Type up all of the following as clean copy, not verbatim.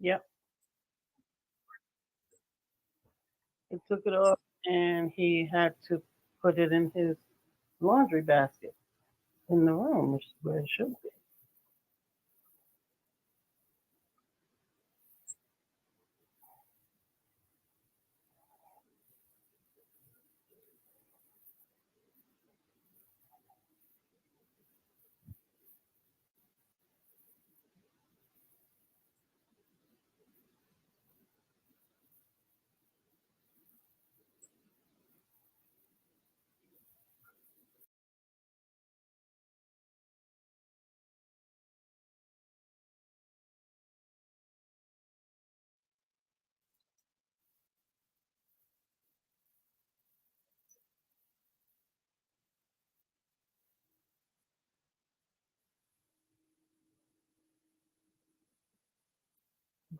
Yep. He took it off and he had to put it in his laundry basket in the room, which is where it should be.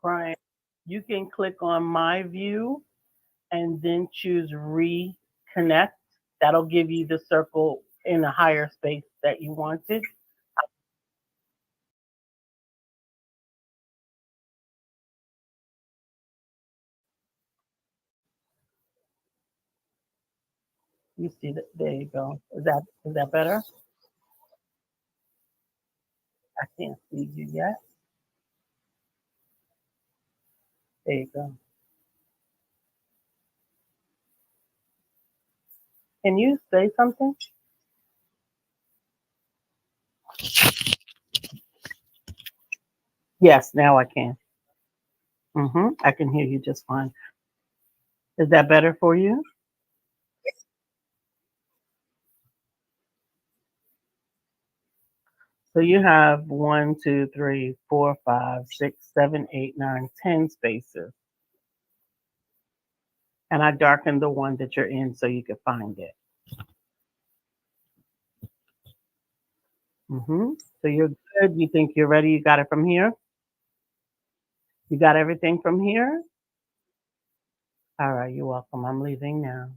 Brian, you can click on my view and then choose reconnect. That'll give you the circle in a higher space that you wanted. You see that? There you go. Is that better? I can't see you yet. There you go. Can you say something? Yes, now I can. I can hear you just fine. Is that better for you? So you have one, two, three, four, five, six, seven, eight, nine, 10 spaces. And I darkened the one that you're in so you could find it. So you're good. You think you're ready? You got it from here? You got everything from here? All right, you're welcome. I'm leaving now.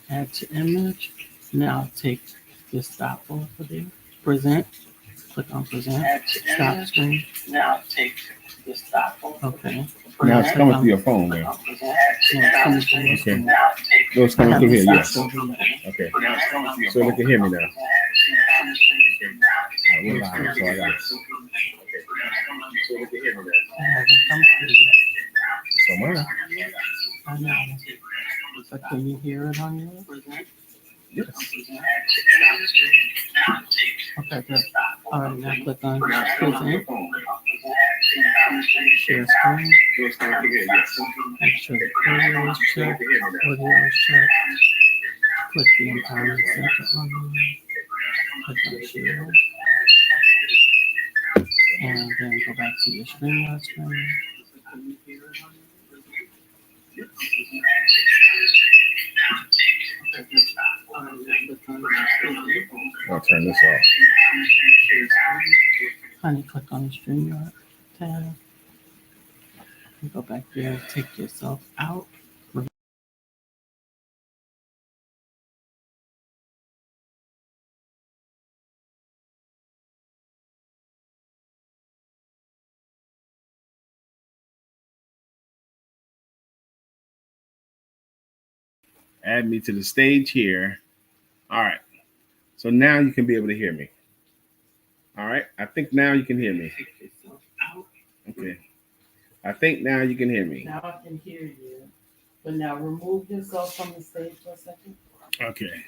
Add to image. Now take your stop over there. Present. Click on present. Stop screen. Now take your stop over. Okay. Now it's coming through your phone, man. Okay. No, it's coming through here, yes. Okay. So they can hear me now. We're live, so I got it. So they can hear me now. So mine. I know. But can you hear it on yours? Yes. Okay, good. All right, now click on present. Share screen. Make sure the video is checked. Audio is checked. Click the Empowerment Center online. Click on share. And then go back to your StreamYard screen. I'll turn this off. Honey, click on the StreamYard tab. And go back there, take yourself out. Add me to the stage here. All right. So now you can be able to hear me. All right. I think now you can hear me. Okay. I think now you can hear me. Now I can hear you. But now remove yourself from the stage for a second. Okay.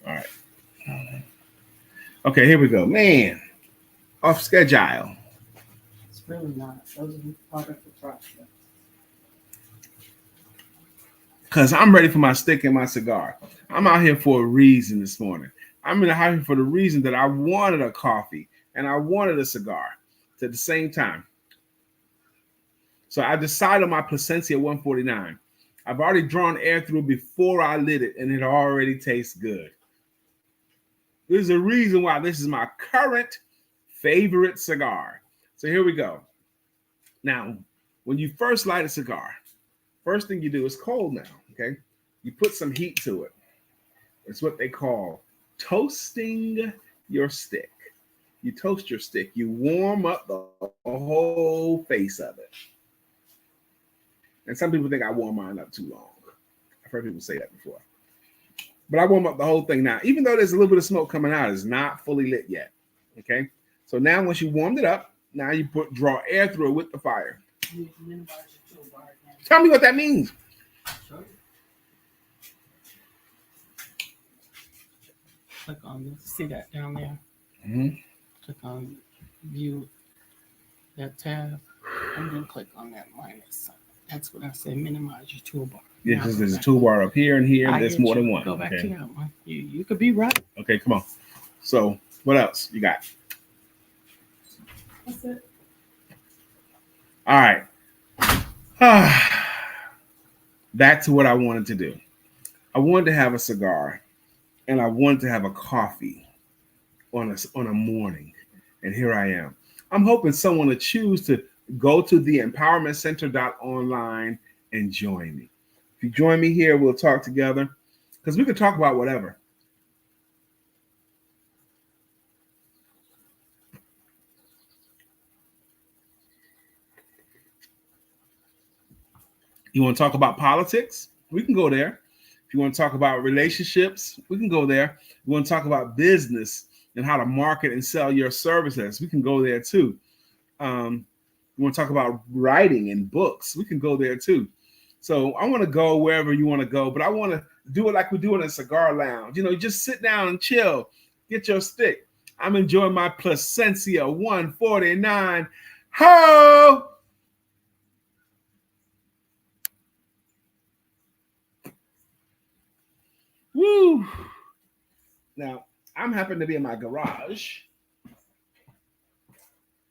All right. Okay, here we go. Man, off schedule. It's really not. Those are part of the process. Because I'm ready for my stick and my cigar. I'm out here for a reason this morning. I'm out here for the reason that I wanted a coffee and I wanted a cigar at the same time. So I decided on my Placencia 149. I've already drawn air through before I lit it, and it already tastes good. There's a reason why this is my current favorite cigar. So here we go. Now, when you first light a cigar, first thing you do is cold now, okay? You put some heat to it. It's what they call toasting your stick. You toast your stick. You warm up the whole face of it. And some people think I warm mine up too long. I've heard people say that before. But I warm up the whole thing now. Even though there's a little bit of smoke coming out, it's not fully lit yet. Okay? So now once you warmed it up, now you draw air through it with the fire. Tell me what that means. Click on this. See that down there? Mm-hmm. Click on view that tab and then click on that minus. That's what I say, minimize your toolbar. Yeah, because there's a toolbar up here and here. There's more than one. Go back to that one. You could be right. Okay, come on. So what else you got? That's it. All right. Back to what I wanted to do. I wanted to have a cigar and I wanted to have a coffee on a morning. And here I am. I'm hoping someone will choose to go to TheEmpowermentCenter.online and join me. If you join me here, we'll talk together because we can talk about whatever. You want to talk about politics? We can go there. If you want to talk about relationships, we can go there. You want to talk about business and how to market and sell your services, we can go there too. You want to talk about writing and books, we can go there too. So I want to go wherever you want to go, but I want to do it like we do in a cigar lounge. You know, you just sit down and chill, get your stick. I'm enjoying my Placencia 149. Ho! Woo! Now, I'm happen to be in my garage,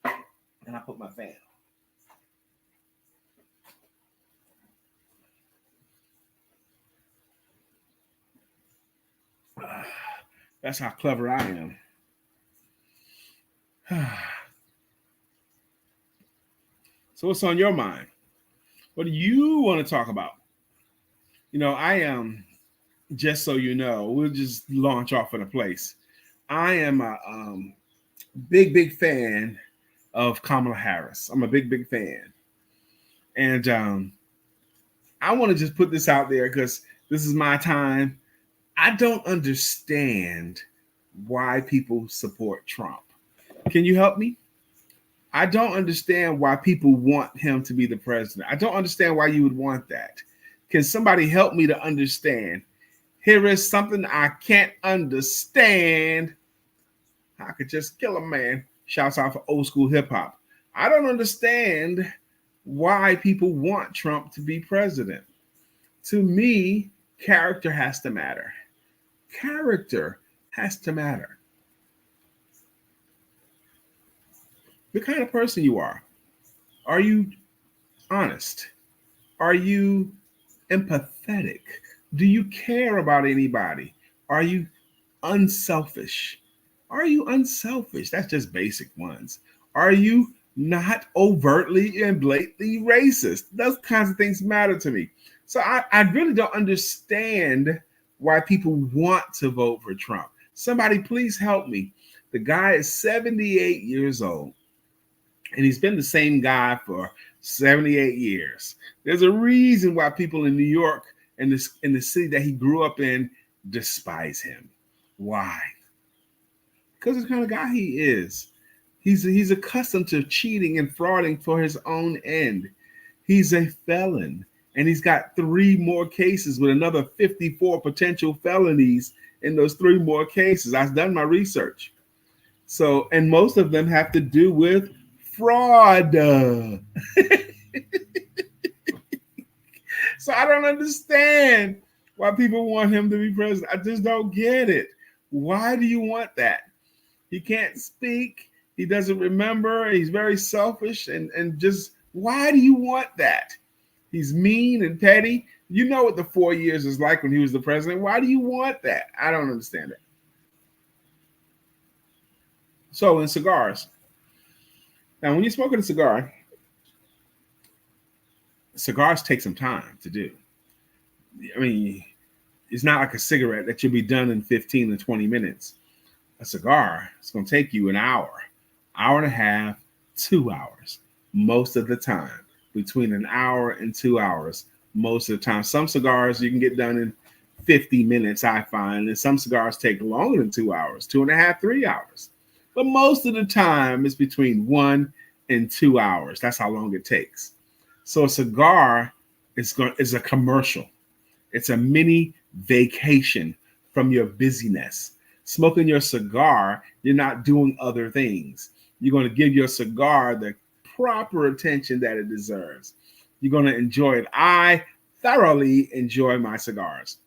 and I put my fan on. That's how clever I am. So what's on your mind? What do you want to talk about? I am, just so you know, we'll just launch off in a place. I am a big fan of Kamala Harris. I'm a big fan. And I want to just put this out there because this is my time. I don't understand why people support Trump. Can you help me? I don't understand why people want him to be the president. I don't understand why you would want that. Can somebody help me to understand? Here is something I can't understand. I could just kill a man. Shouts out for old school hip hop. I don't understand why people want Trump to be president. To me, character has to matter. Character has to matter. The kind of person you are. Are you honest? Are you empathetic? Do you care about anybody? Are you unselfish? Are you unselfish? That's just basic ones. Are you not overtly and blatantly racist? Those kinds of things matter to me. So I really don't understand why people want to vote for Trump. Somebody please help me. The guy is 78 years old, and he's been the same guy for 78 years. There's a reason why people in New York and in the city that he grew up in despise him. Why? Because of the kind of guy he is. He's accustomed to cheating and frauding for his own end. He's a felon, and he's got 3 more cases with another 54 potential felonies in those 3 more cases. I've done my research. So, and most of them have to do with fraud. So I don't understand why people want him to be president. I just don't get it. Why do you want that? He can't speak. He doesn't remember. He's very selfish. And just why do you want that? He's mean and petty. You know what the 4 years is like when he was the president. Why do you want that? I don't understand it. So in cigars. Now, when you're smoking a cigar, cigars take some time to do. I mean, it's not like a cigarette that you'll be done in 15 to 20 minutes. A cigar, it's going to take you an hour and a half, 2 hours, most of the time, between an hour and 2 hours, most of the time. Some cigars you can get done in 50 minutes, I find, and some cigars take longer than 2 hours, 2.5, 3 hours. But most of the time, it's between 1 and 2 hours. That's how long it takes. So a cigar is a commercial. It's a mini vacation from your busyness. Smoking your cigar, you're not doing other things. You're going to give your cigar the proper attention that it deserves. You're going to enjoy it. I thoroughly enjoy my cigars.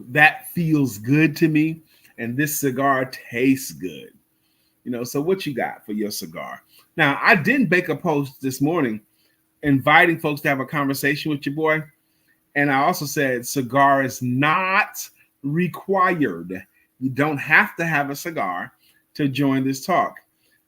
That feels good to me, and this cigar tastes good. So what you got for your cigar? Now, I didn't make a post this morning inviting folks to have a conversation with your boy. And I also said cigar is not required. You don't have to have a cigar to join this talk.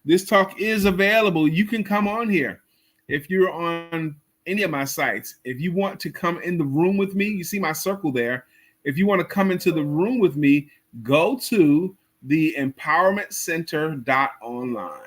This talk is available. You can come on here. If you're on any of my sites, if you want to come in the room with me, you see my circle there. If you want to come into the room with me, go to TheEmpowermentCenter.online.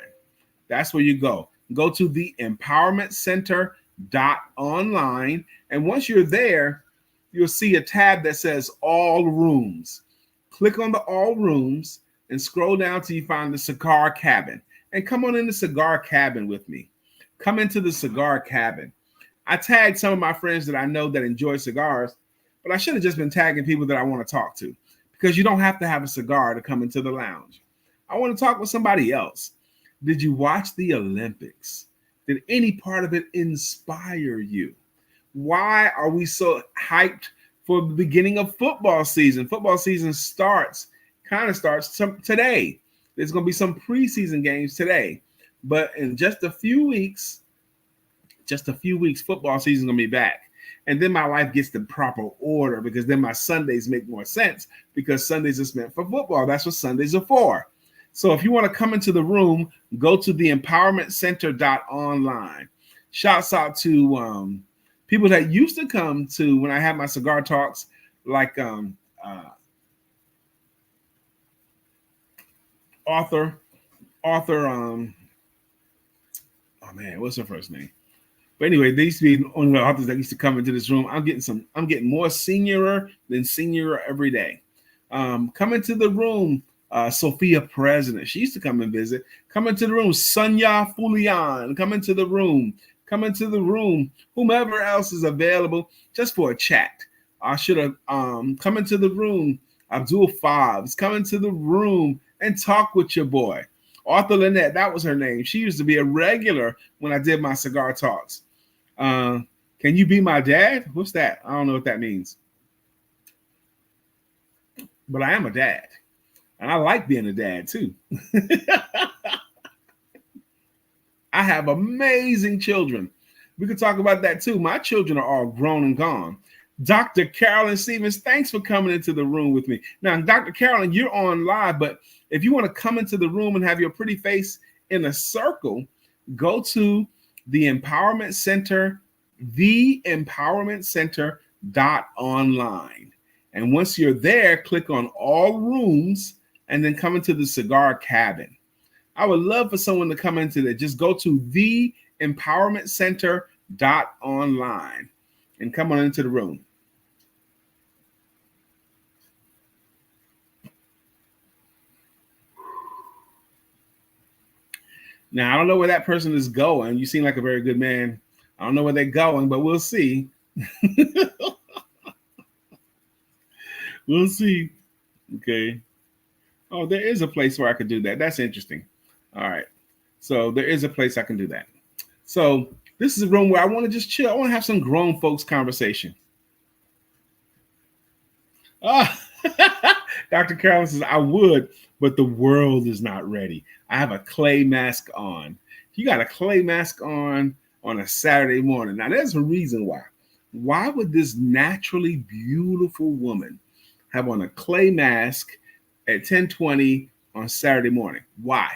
That's where you go. Go to TheEmpowermentCenter.online. And once you're there, you'll see a tab that says All Rooms. Click on the All Rooms and scroll down till you find the Cigar Cabin. And come on in the Cigar Cabin with me. Come into the Cigar Cabin. I tagged some of my friends that I know that enjoy cigars, but I should have just been tagging people that I want to talk to, because you don't have to have a cigar to come into the lounge. I want to talk with somebody else. Did you watch the Olympics? Did any part of it inspire you? Why are we so hyped for the beginning of football season? Football season starts today. There's going to be some preseason games today, but in just a few weeks, football season is going to be back. And then my life gets the proper order, because then my Sundays make more sense, because Sundays is meant for football. That's what Sundays are for. So if you want to come into the room, go to TheEmpowermentCenter.online. Shouts out to people that used to come to when I had my cigar talks, like author, oh man, what's her first name? But anyway, they used to be one of the authors that used to come into this room. I'm getting more seniorer than seniorer every day. Come into the room, Sophia President. She used to come and visit. Come into the room, Sonia Fulian. Come into the room. Whomever else is available just for a chat. I should have come into the room, Abdul Fobs. Come into the room and talk with your boy. Arthur Lynette, that was her name. She used to be a regular when I did my cigar talks. Can you be my dad? What's that? I don't know what that means. But I am a dad. And I like being a dad too. I have amazing children. We could talk about that too. My children are all grown and gone. Dr. Carolyn Stevens, thanks for coming into the room with me. Now, Dr. Carolyn, you're on live, but if you want to come into the room and have your pretty face in a circle, go to the Empowerment Center, TheEmpowermentCenter.online. And once you're there, click on all rooms and then come into the cigar cabin. I would love for someone to come into that. Just go to TheEmpowermentCenter.online and come on into the room. Now, I don't know where that person is going. You seem like a very good man. I don't know where they're going, but we'll see. We'll see. Okay. Oh, there is a place where I could do that. That's interesting. All right. So there is a place I can do that. So this is a room where I want to just chill. I want to have some grown folks conversation. Dr. Carolyn says, I would, but the world is not ready. I have a clay mask on. You got a clay mask on a Saturday morning. Now, there's a reason why. Why would this naturally beautiful woman have on a clay mask at 10:20 on Saturday morning? Why?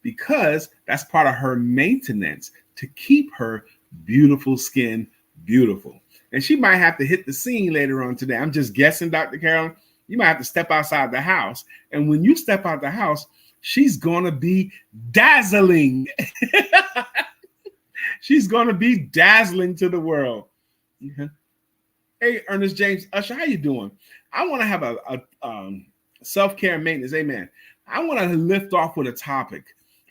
Because that's part of her maintenance to keep her beautiful skin beautiful. And she might have to hit the scene later on today. I'm just guessing, Dr. Carolyn. You might have to step outside the house. And when you step out the house, she's going to be dazzling. She's going to be dazzling to the world. Mm-hmm. Hey, Ernest James Usher, how you doing? I want to have a self-care and maintenance. Amen. I want to lift off with a topic.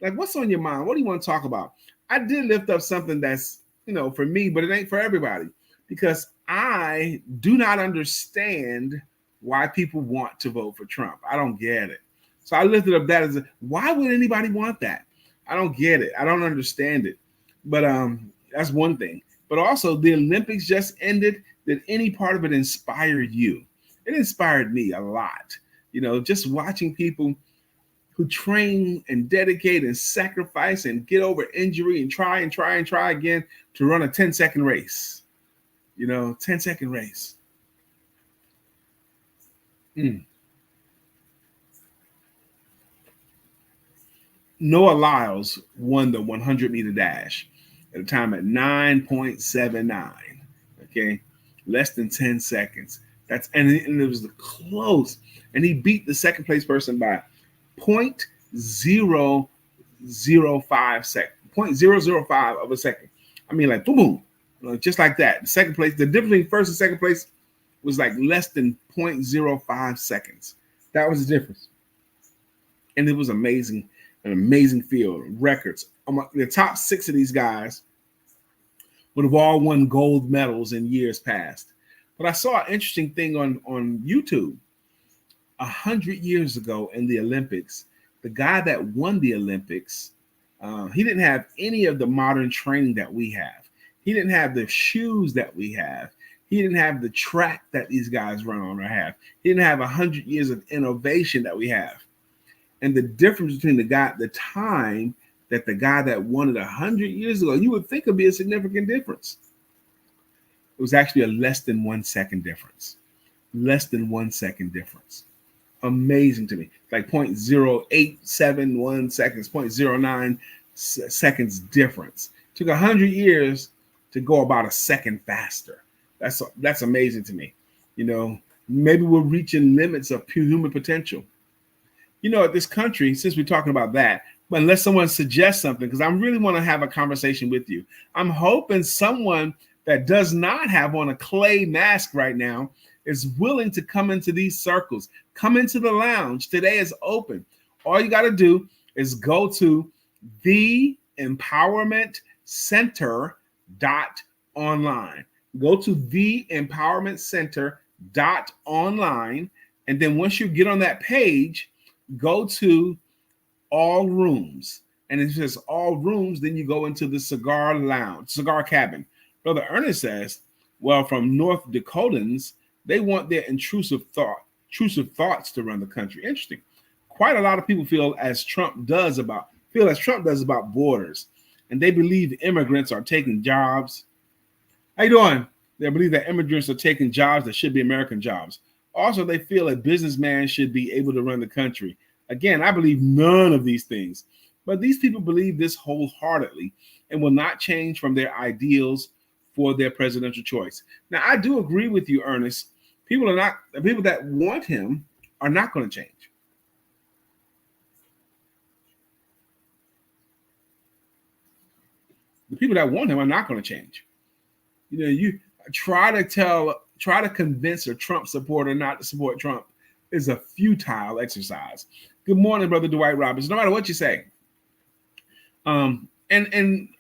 Like, what's on your mind? What do you want to talk about? I did lift up something that's, for me, but it ain't for everybody, because I do not understand why people want to vote for Trump. I don't get it. So I lifted up that as why would anybody want that? I don't get it. I don't understand it. But that's one thing. But also, the Olympics just ended. Did any part of it inspire you? It inspired me a lot. Just watching people who train and dedicate and sacrifice and get over injury and try again to run a 10-second race. 10-second race. Noah Lyles won the 100-meter dash at a time at 9.79. Okay, less than 10 seconds. And it was close. And he beat the second place person by 0.005 seconds, 0.005 of a second. I mean, like boom, just like that. The second place, the difference between first and second place was like less than 0.05 seconds. That was the difference. And it was amazing, an amazing field, records. The top 6 of these guys would have all won gold medals in years past. But I saw an interesting thing on YouTube. 100 years ago in the Olympics, the guy that won the Olympics He didn't have any of the modern training that we have. He didn't have the shoes that we have. He didn't have the track that these guys run on or have. He didn't have 100 years of innovation that we have. And the difference between the time that the guy that won it 100 years ago, you would think would be a significant difference. It was actually a less than 1 second difference. Less than 1 second difference. Amazing to me. Like 0.0871 seconds, 0.09 seconds difference. Took 100 years to go about a second faster. That's amazing to me. You know, maybe we're reaching limits of pure human potential. You know, at this country, since we're talking about that, but unless someone suggests something, because I really want to have a conversation with you. I'm hoping someone that does not have on a clay mask right now is willing to come into these circles, come into the lounge. Today is open. All you got to do is go to TheEmpowermentCenter.online. Go to TheEmpowermentCenter.online. And then once you get on that page, go to all rooms. And it says all rooms, then you go into the cigar lounge, cigar cabin. Brother Ernest says, well, from North Dakotans, they want their intrusive thoughts to run the country. Interesting. Quite a lot of people feel as Trump does about borders, and they believe immigrants are taking jobs. How you doing? They believe that immigrants are taking jobs that should be American jobs. Also, they feel a businessman should be able to run the country. Again, I believe none of these things, but these people believe this wholeheartedly and will not change from their ideals for their presidential choice. Now, I do agree with you, Ernest. The people that want him are not going to change. The people that want him are not going to change. You know, you try to convince a Trump supporter not to support Trump is a futile exercise. Good morning, Brother Dwight Roberts. No matter what you say. And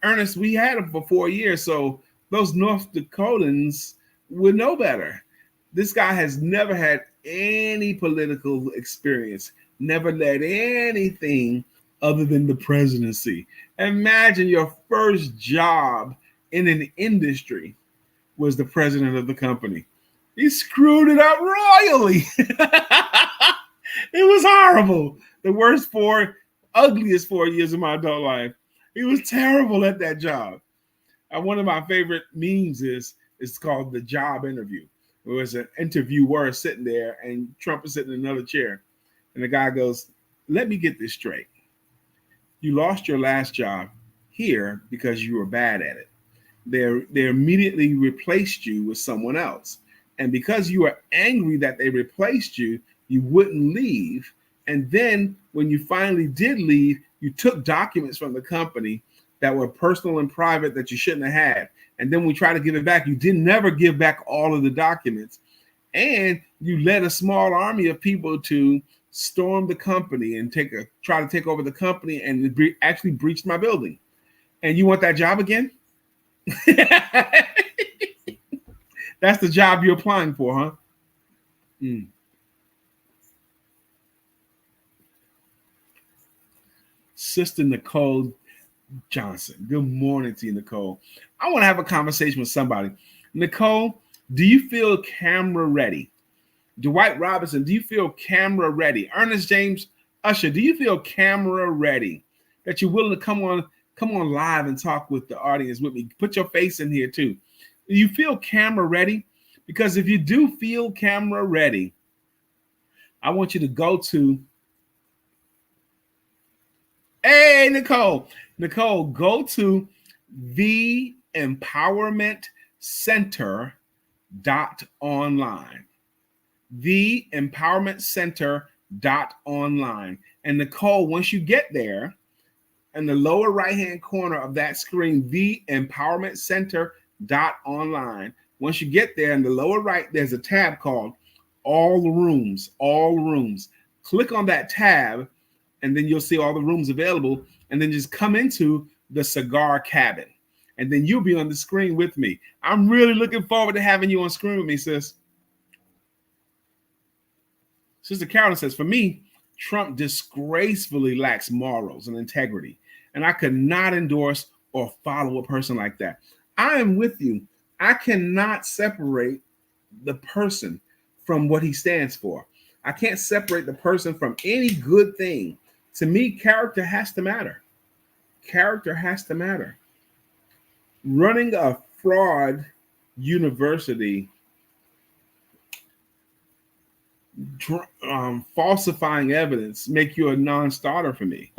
Ernest, we had him for 4 years, so those North Dakotans would know better. This guy has never had any political experience, never led anything other than the presidency. Imagine your first job in an industry was the president of the company. He screwed it up royally. It was horrible. The ugliest 4 years of my adult life. He was terrible at that job. One of my favorite memes is called the job interview. It was an interviewer sitting there and Trump is sitting in another chair. And the guy goes, let me get this straight. You lost your last job here because you were bad at it. They immediately replaced you with someone else. And because you were angry that they replaced you, you wouldn't leave. And then when you finally did leave, you took documents from the company that were personal and private that you shouldn't have had. And then we try to give it back. You didn't never give back all of the documents. And you led a small army of people to storm the company and try to take over the company and actually breached my building. And you want that job again? That's the job you're applying for, huh? Sister Nicole Johnson. Good morning to you, Nicole. I want to have a conversation with somebody. Nicole, do you feel camera ready? Dwight Robinson, do you feel camera ready? Ernest James Usher, do you feel camera ready? That you're willing to come on live and talk with the audience with me. Put your face in here too. Do you feel camera ready? Because if you do feel camera ready, I want you to go to, hey, Nicole, go to TheEmpowermentCenter.online. TheEmpowermentCenter.online. And Nicole, once you get there, in the lower right-hand corner of that screen, TheEmpowermentCenter.online. Once you get there in the lower right, there's a tab called All Rooms. Click on that tab, and then you'll see all the rooms available, and then just come into the cigar cabin. And then you'll be on the screen with me. I'm really looking forward to having you on screen with me, sis. Sister Carolyn says, for me, Trump disgracefully lacks morals and integrity. And I could not endorse or follow a person like that. I am with you. I cannot separate the person from what he stands for. I can't separate the person from any good thing. To me, character has to matter. Character has to matter. Running a fraud university, falsifying evidence, make you a non-starter for me.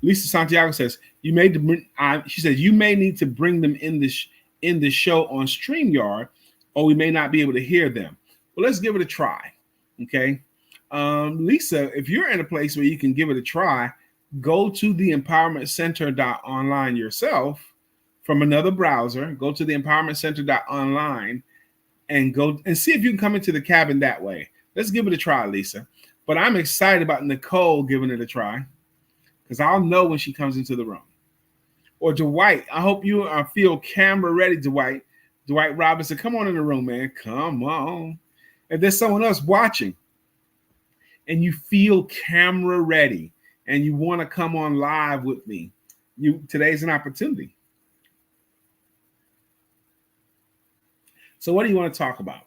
Lisa Santiago says she says you may need to bring them in this show on StreamYard, or we may not be able to hear them. Well, let's give it a try. Okay. Lisa, if you're in a place where you can give it a try, go to TheEmpowermentCenter.online yourself from another browser. Go to TheEmpowermentCenter.online and go and see if you can come into the cabin that way. Let's give it a try, Lisa. But I'm excited about Nicole giving it a try because I'll know when she comes into the room. Or Dwight, I hope you feel camera ready, Dwight. Dwight Robinson, come on in the room, man. Come on. If there's someone else watching and you feel camera ready and you want to come on live with me, today's an opportunity. So what do you want to talk about?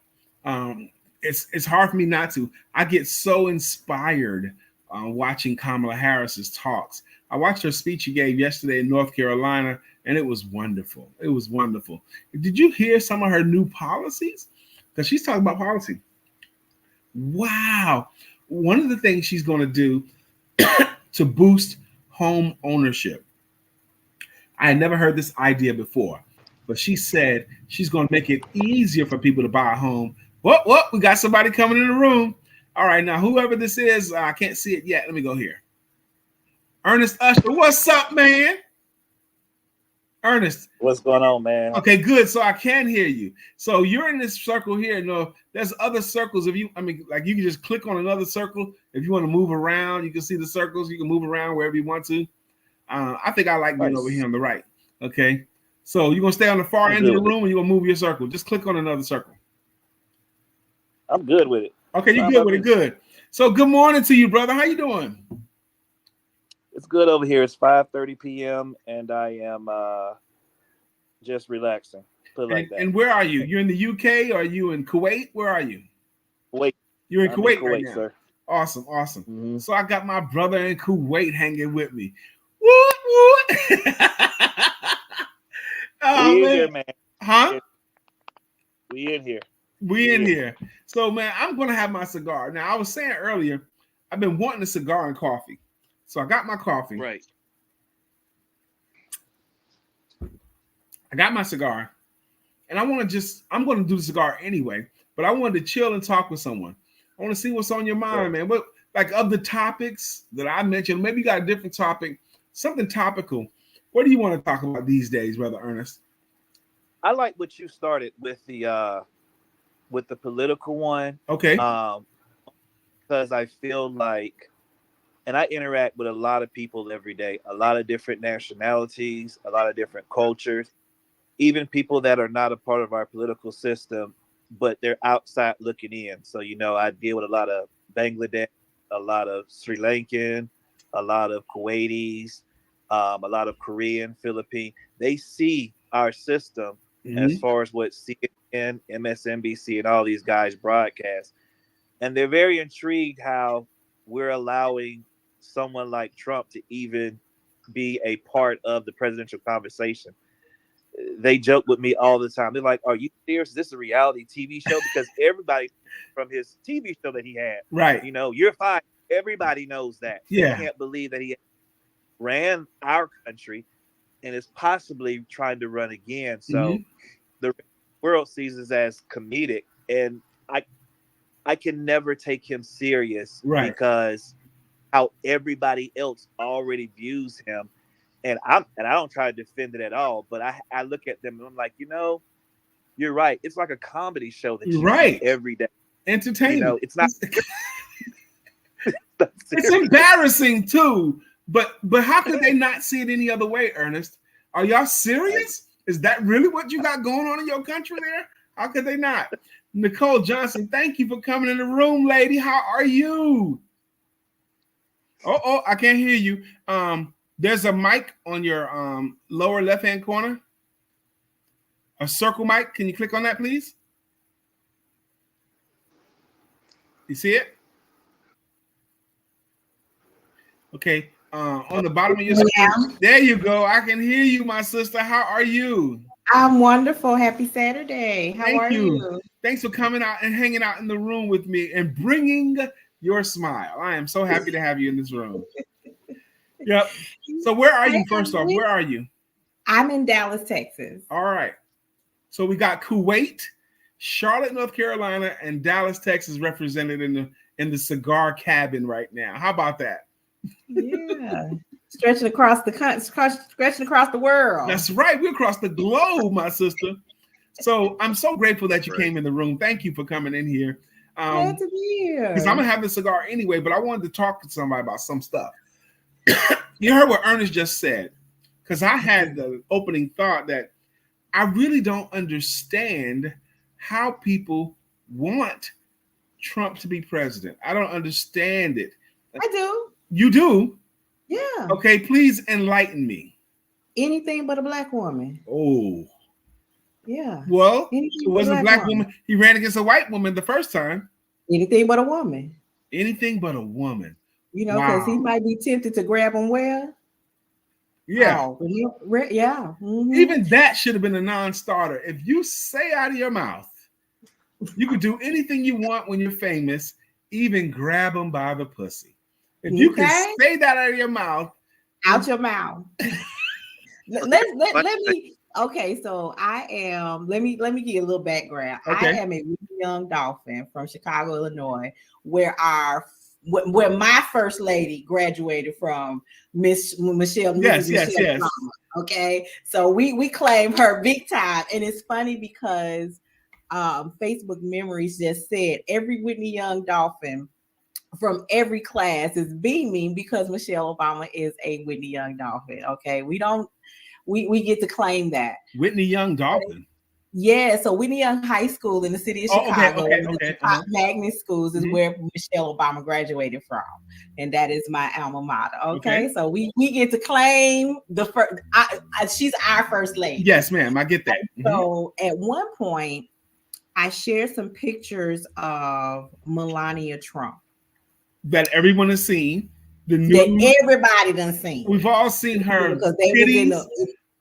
It's hard for me not to. I get so inspired watching Kamala Harris's talks. I watched her speech she gave yesterday in North Carolina, and it was wonderful. It was wonderful. Did you hear some of her new policies? Because she's talking about policy. Wow. One of the things she's going to do to boost home ownership. I had never heard this idea before, but she said she's going to make it easier for people to buy a home. What? We got somebody coming in the room. All right, now whoever this is, I can't see it yet. Let me go here. Ernest Usher, what's up, man? Ernest. What's going on, man? Okay, good. So I can hear you. So you're in this circle here. No, there's other circles. Like you can just click on another circle. If you want to move around, you can see the circles. You can move around wherever you want to. I think I like being over here on the right. Okay. So you're going to stay on the far end of the room and you're going to move your circle. Just click on another circle. I'm good with it. Okay, you're good with it. Good. So good morning to you, brother. How you doing? It's good over here. It's 5:30 p.m. and I am just relaxing. Put it like that. And where are you? You're in the UK or are you in Kuwait? Where are you? Kuwait. You're in Kuwait right now. Sir. Awesome. Mm-hmm. So I got my brother in Kuwait hanging with me. Woo! Oh, we in here, man. Huh? We in here. We in here. So, man, I'm going to have my cigar. Now, I was saying earlier, I've been wanting a cigar and coffee. So I got my coffee. Right. I got my cigar. And I'm going to do the cigar anyway. But I wanted to chill and talk with someone. I want to see what's on your mind, man. What, like, of the topics that I mentioned, maybe you got a different topic, something topical. What do you want to talk about these days, Brother Ernest? I like what you started with the political one. Okay. Because I feel like, and I interact with a lot of people every day, a lot of different nationalities, a lot of different cultures, even people that are not a part of our political system, but they're outside looking in. So, I deal with a lot of Bangladesh, a lot of Sri Lankan, a lot of Kuwaitis, a lot of Korean, Philippine. They see our system as far as what CNN, MSNBC, and all these guys broadcast. And they're very intrigued how we're allowing someone like Trump to even be a part of the presidential conversation. They joke with me all the time. They're like, "Are you serious? Is this a reality TV show?" Because everybody from his TV show that he had, right? You're fine. Everybody knows that. Yeah. They can't believe that he ran our country and is possibly trying to run again. So the world sees us as comedic, and I can never take him serious, right? Because how everybody else already views him. And I don't try to defend it at all, but I look at them and I'm like, you're right. It's like a comedy show that you see every day. Entertainment. It's not. It's embarrassing too. But how could they not see it any other way, Ernest? Are y'all serious? Is that really what you got going on in your country there? How could they not? Nicole Johnson, thank you for coming in the room, lady. How are you? Oh, I can't hear you. There's a mic on your lower left-hand corner. A circle mic. Can you click on that, please? You see it? Okay. On the bottom of your screen. There you go. I can hear you, my sister. How are you? I'm wonderful. Happy Saturday. How are you? Thanks for coming out and hanging out in the room with me and bringing your smile. I am so happy to have you in this room. Yep. So where are you, first off? Where are you? I'm in Dallas, Texas. All right. So we got Kuwait, Charlotte, North Carolina, and Dallas, Texas represented in the cigar cabin right now. How about that? Yeah. Stretching across the world. That's right. We're across the globe, my sister. So I'm so grateful that you came in the room. Thank you for coming in here. Glad to be here. Because I'm going to have the cigar anyway, but I wanted to talk to somebody about some stuff. You heard what Ernest just said, because I had the opening thought that I really don't understand how people want Trump to be president. I don't understand it. I do. You do? Yeah. Okay, please enlighten me. Anything but a black woman. Oh. Yeah. Well, it wasn't a black woman. He ran against a white woman the first time. Anything but a woman. Anything but a woman. You know, because he might be tempted to grab them where? Yeah. Oh, yeah. Mm-hmm. Even that should have been a non-starter. If you say out of your mouth, you could do anything you want when you're famous, even grab them by the pussy. If you can say that out of your mouth. Out your mouth. let me. Okay, so I am. Let me give you a little background. Okay. I am a young dolphin from Chicago, Illinois, where my first lady graduated from, Miss Michelle. Yes. Obama, okay, so we claim her big time, and it's funny because Facebook Memories just said every Whitney Young Dolphin from every class is beaming because Michelle Obama is a Whitney Young Dolphin. Okay, we get to claim that. Whitney Young Dolphin. Yeah, so Whitney Young High School in the city of Chicago, okay. Top magnet schools is where Michelle Obama graduated from, and that is my alma mater. Okay. So we get to claim the first. She's our first lady. Yes, ma'am. I get that. So at one point, I shared some pictures of Melania Trump that everyone has seen. That everybody done seen. We've all seen her titties.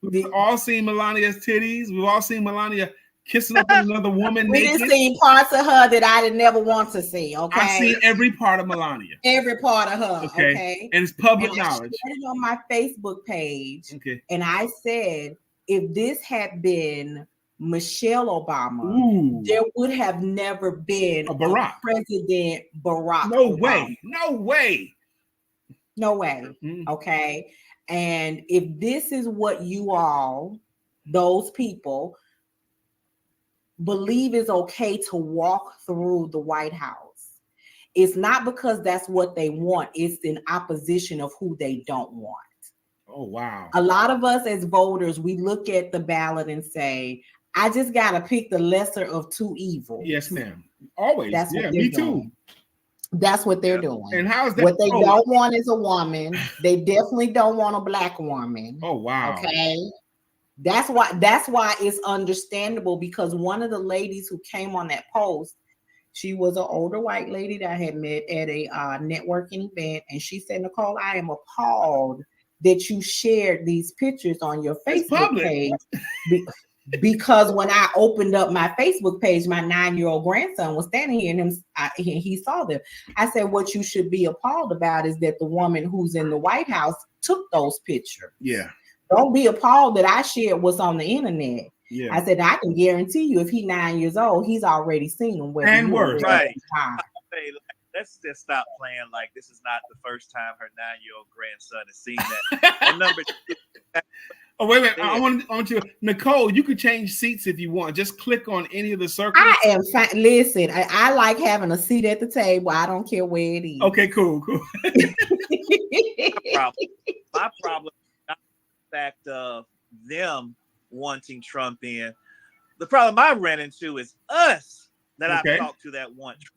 We've all seen Melania's titties. We've all seen Melania kissing up with another woman naked. We've seen parts of her that I did never want to see. Okay, I've seen every part of Melania. Every part of her. Okay, and it's public knowledge. I shared it on my Facebook page. Okay, and I said if this had been Michelle Obama, there would have never been a President Barack. No Obama. way. No way. No way. Okay. And if this is what you all, those people, believe is okay to walk through the White House, it's not because that's what they want. It's in opposition of who they don't want. Oh, wow. A lot of us as voters, we look at the ballot and say, I just got to pick the lesser of two evils. Yes, ma'am. Always. That's what me doing. Too. That's what they're doing. And how is that? What they don't want is a woman. They definitely don't want a black woman. Oh, wow. Okay. That's why it's understandable, because one of the ladies who came on that post, she was an older white lady that I had met at a networking event. And she said, Nicole, I am appalled that you shared these pictures on your Facebook page. Because when I opened up my Facebook page, my 9-year-old grandson was standing here and he saw them. I said, what you should be appalled about is that the woman who's in the White House took those pictures. Yeah. Don't be appalled that I shared what's on the internet. Yeah. I said, I can guarantee you if he's 9 years old, he's already seen them. And worse. Right. Let's just stop playing like this is not the first time her 9-year-old grandson has seen that. And number two, oh, wait a minute. I want you, Nicole, you could change seats if you want. Just click on any of the circles. I am fine. Listen, I like having a seat at the table. I don't care where it is. Okay, cool. My problem is not the fact of them wanting Trump in. The problem I ran into is us that I've talked to that want Trump.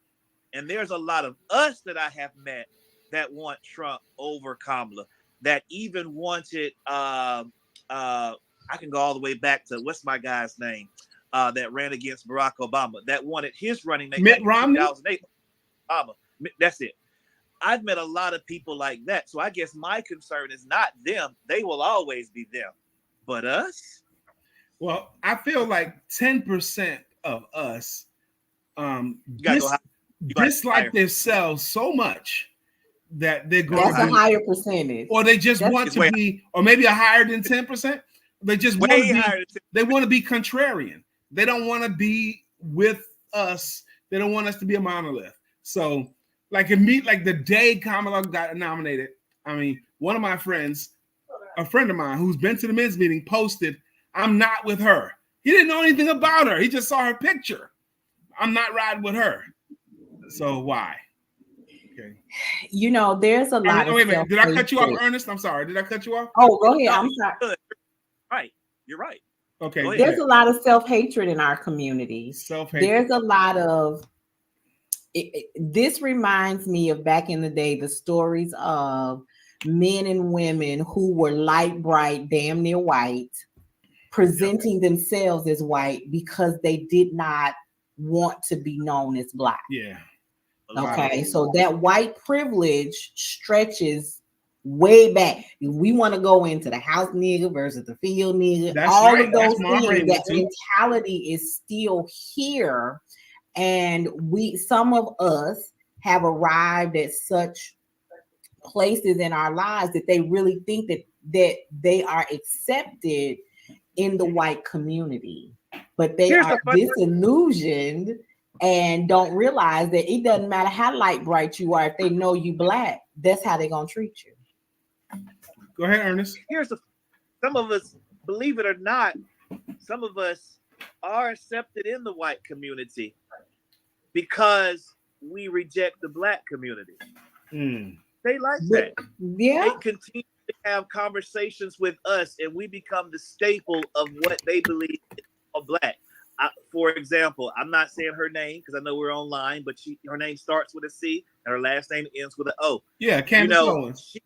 And there's a lot of us that I have met that want Trump over Kamala. that even wanted I can go all the way back to what's my guy's name that ran against Barack Obama, that wanted his running mate Mitt Romney? 2008 Obama. That's it. I've met a lot of people like that. So I guess my concern is not them. They will always be them. But us? Well, I feel like 10% of us dislike themselves so much that they're going That's a higher percentage. Or they just want to be, or maybe a higher than 10%. They just want to be, they want to be contrarian. They don't want to be with us. They don't want us to be a monolith. So like the day Kamala got nominated, I mean, one of my friends, a friend of mine who's been to the men's meeting, posted, "I'm not with her." He didn't know anything about her. He just saw her picture. I'm not riding with her. So why? Okay. You know, there's a lot of. Wait a minute. Did I cut you off, Ernest? I'm sorry. Did I cut you off? Oh, go ahead. I'm sorry. Right. You're right. Okay. There's a lot of self-hatred in our community. Self-hatred. There's a lot of. This reminds me of back in the day, the stories of men and women who were light bright, damn near white, presenting themselves as white because they did not want to be known as black. Yeah. Okay. So that white privilege stretches way back. We want to go into the house nigga versus the field nigga. That's all right. of those That's things, that mentality is still here. And some of us have arrived at such places in our lives that they really think that they are accepted in the white community, but they are disillusioned and don't realize that it doesn't matter how light bright you are. If they know you black, that's how they're gonna treat you. Go ahead, Ernest. Some of us, believe it or not, some of us are accepted in the white community because we reject the black community. They like that. Yeah. They continue to have conversations with us, and we become the staple of what they believe is black. For example, I'm not saying her name because I know we're online, but her name starts with a C and her last name ends with an O. Yeah, Candace Owens.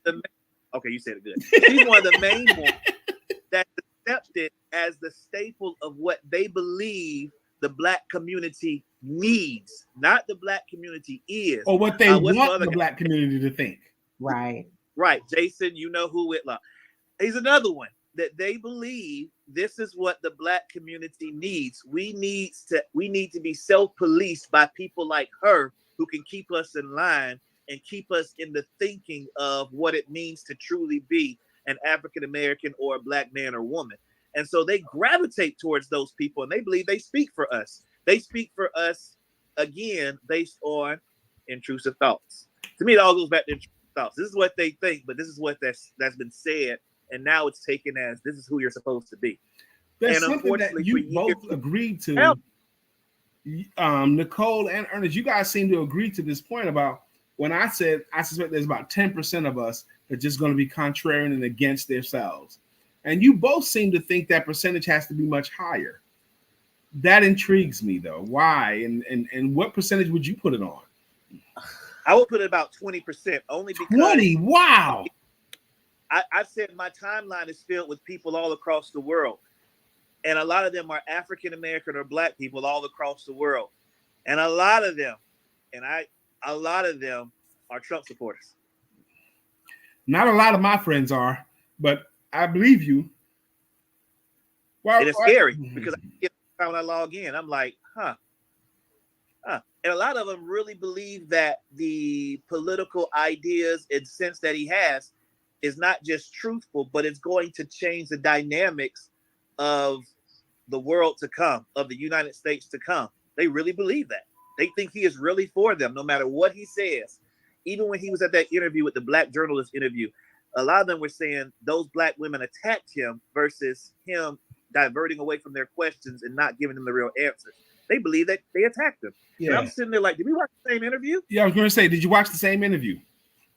Okay, you said it good. She's one of the main ones that's accepted as the staple of what they believe the black community needs, not the black community is. Or what they want the black community to think. Right. Right. Jason, you know who Whitlock. He's another one that they believe this is what the black community needs. We need to be self-policed by people like her who can keep us in line and keep us in the thinking of what it means to truly be an African American or a black man or woman. And so they gravitate towards those people and they believe they speak for us. They speak for us, again, based on intrusive thoughts. To me, it all goes back to intrusive thoughts. This is what they think, but this is what that's been said. And now it's taken as this is who you're supposed to be. There's something that you both agreed to. Nicole and Ernest, you guys seem to agree to this point about when I said I suspect there's about 10% of us that are just going to be contrarian and against themselves. And you both seem to think that percentage has to be much higher. That intrigues me, though. Why? And what percentage would you put it on? I would put it about 20%, only because 20. Wow. I've said my timeline is filled with people all across the world. And a lot of them are African American or black people all across the world. And a lot of them are Trump supporters. Not a lot of my friends are, but I believe you. Well, it's scary because when I log in, I'm like, huh. And a lot of them really believe that the political ideas and sense that he has is not just truthful, but it's going to change the dynamics of the world to come, of the United States to come. They really believe that. They think he is really for them, no matter what he says. Even when he was at that interview with the black journalist interview, a lot of them were saying those black women attacked him versus him diverting away from their questions and not giving them the real answers. They believe that they attacked him. Yeah. And I'm sitting there like, did we watch the same interview? Yeah, I was going to say, did you watch the same interview?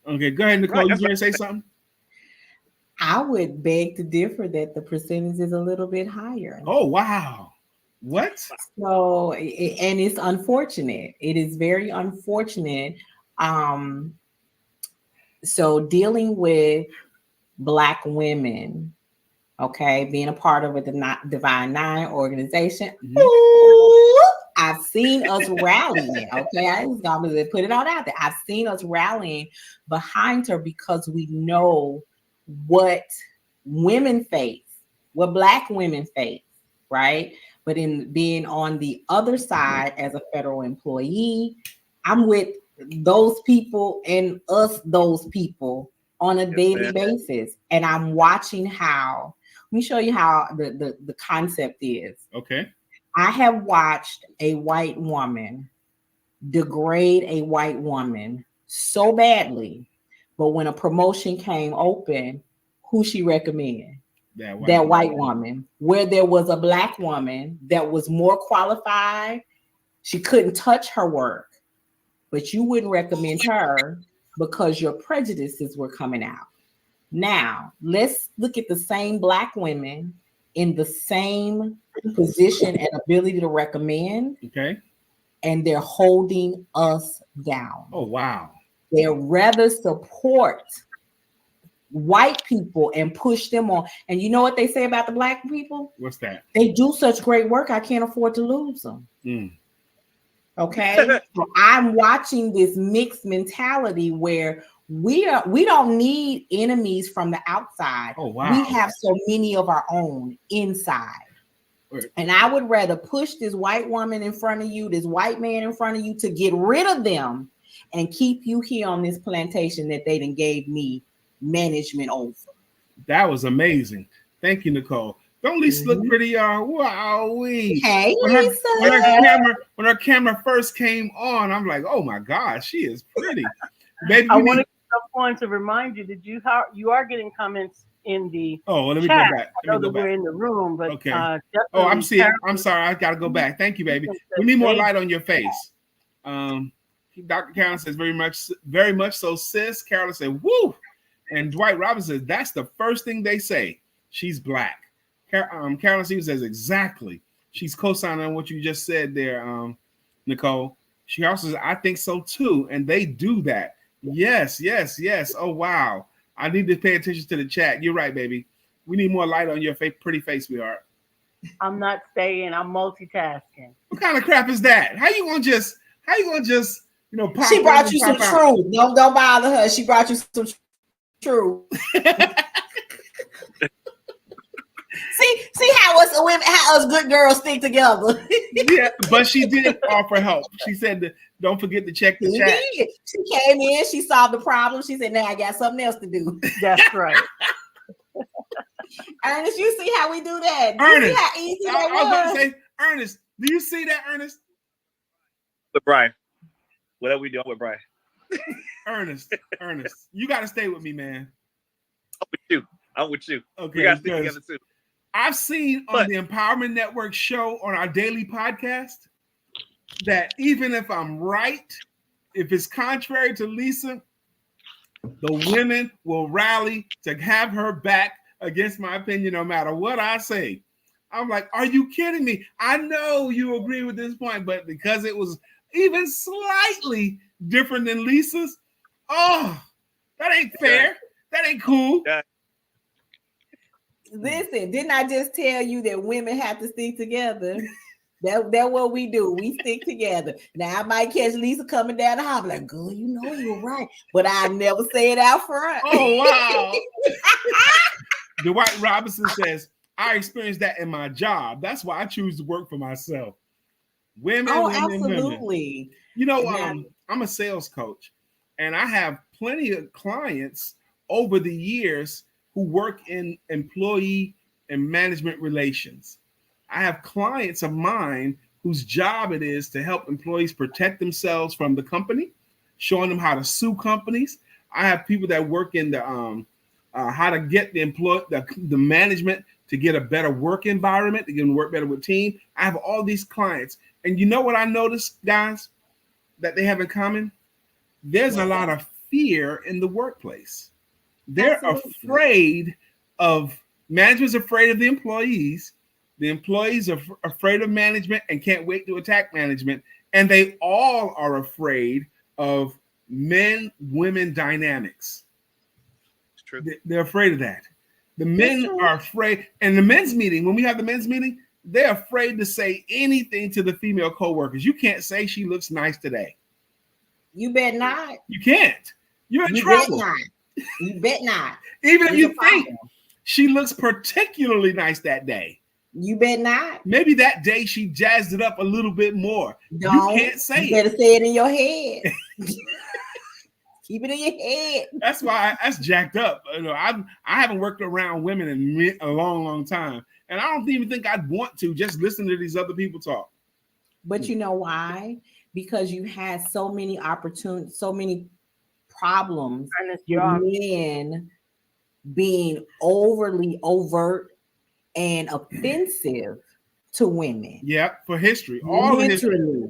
Okay, go ahead, Nicole. You going to say something? I would beg to differ that the percentage is a little bit higher. Oh, wow. What? So, and it's unfortunate. It is very unfortunate. So dealing with Black women, okay, being a part of a Divine Nine organization. Mhm. Ooh, I've seen us rallying. Okay, I just got to put it all out there. I've seen us rallying behind her because we know what women face, what Black women face, right? But in being on the other side as a federal employee, I'm with those people and us, those people on a daily basis. And I'm watching how, let me show you how the concept is. Okay. I have watched a white woman degrade a white woman so badly, but when a promotion came open, who she recommend? That white woman. Where there was a Black woman that was more qualified, she couldn't touch her work, but you wouldn't recommend her because your prejudices were coming out. Now, let's look at the same Black women in the same position and ability to recommend. Okay. And they're holding us down. Oh, wow. They're rather support white people and push them on. And you know what they say about the Black people? What's that? They do such great work, I can't afford to lose them. Okay. So I'm watching this mixed mentality where we don't need enemies from the outside. Oh, wow. We have so many of our own inside. And I would rather push this white woman in front of you, this white man in front of you, to get rid of them and keep you here on this plantation that they done gave me management over. That was amazing. Thank you, Nicole. Don't Lisa look pretty, y'all? Wow-wee. Hey, Lisa. When her camera first came on, I'm like, oh my God, she is pretty. Baby, I want to remind you that you are getting comments in the let me chat. go back. I know that we're in the room, but okay. I'm seeing. I'm sorry, I gotta go back. Thank you, baby. We need more light on your face. Dr. Carolyn says very much so, sis. Carolyn said, woo. And Dwight Robinson says, that's the first thing they say. She's Black. Carolyn Stevens says, exactly. She's co-signing on what you just said there, Nicole. She also says, I think so too. And they do that. Yes. Oh, wow. I need to pay attention to the chat. You're right, baby. We need more light on your pretty face, sweetheart. I'm not staying. I'm multitasking. What kind of crap is that? How you gonna just pop? She brought you some truth. Don't bother her. She brought you some truth. See how us good girls stick together. Yeah, but she did offer help. She said, "Don't forget to check the chat." She came in, she solved the problem. She said, "Now I got something else to do." That's right. Ernest, you see how we do that? Ernest, you see how easy that was? I was about to say, Ernest, do you see that, Ernest? With Brian, what are we doing with Brian? Ernest, you got to stay with me, man. I'm with you. Okay, we got to stick together too. I've seen on the Empowerment Network show on our daily podcast that even if I'm right, if it's contrary to Lisa, the women will rally to have her back against my opinion no matter what I say. I'm like, are you kidding me? I know you agree with this point, but because it was even slightly different than Lisa's, that ain't fair. That ain't cool. Listen, didn't I just tell you that women have to stick together? That's what we do. We stick together. Now I might catch Lisa coming down the hall, like, girl, you know you're right. But I never say it out front. Oh, wow. Dwight Robinson says, I experienced that in my job. That's why I choose to work for myself. Women, absolutely. Women. You know, I'm a sales coach, and I have plenty of clients over the years who work in employee and management relations. I have clients of mine whose job it is to help employees protect themselves from the company, showing them how to sue companies. I have people that work in the how to get the management to get a better work environment, to get them to work better with team. I have all these clients. And you know what I noticed, guys, that they have in common? There's a lot of fear in the workplace. They're afraid of, management's afraid of the employees. The employees are afraid of management and can't wait to attack management. And they all are afraid of men-women dynamics. True. They're afraid of that. The men are afraid. And the men's meeting, when we have the men's meeting, they're afraid to say anything to the female co-workers. You can't say she looks nice today. You bet not. You can't. You're in You trouble. bet not. You bet not. Even if There's you a problem. think she looks particularly nice that day. You bet not. Maybe that day she jazzed it up a little bit more. Don't. You can't say You it. better say it in your head. Keep it in your head. That's why that's jacked up. You know, I haven't worked around women in a long, long time, and I don't even think I'd want to just listen to these other people talk. But you know why? Because you had so many opportunities, so many problems with men being overly overt and offensive to women. Yeah, for history, all the history.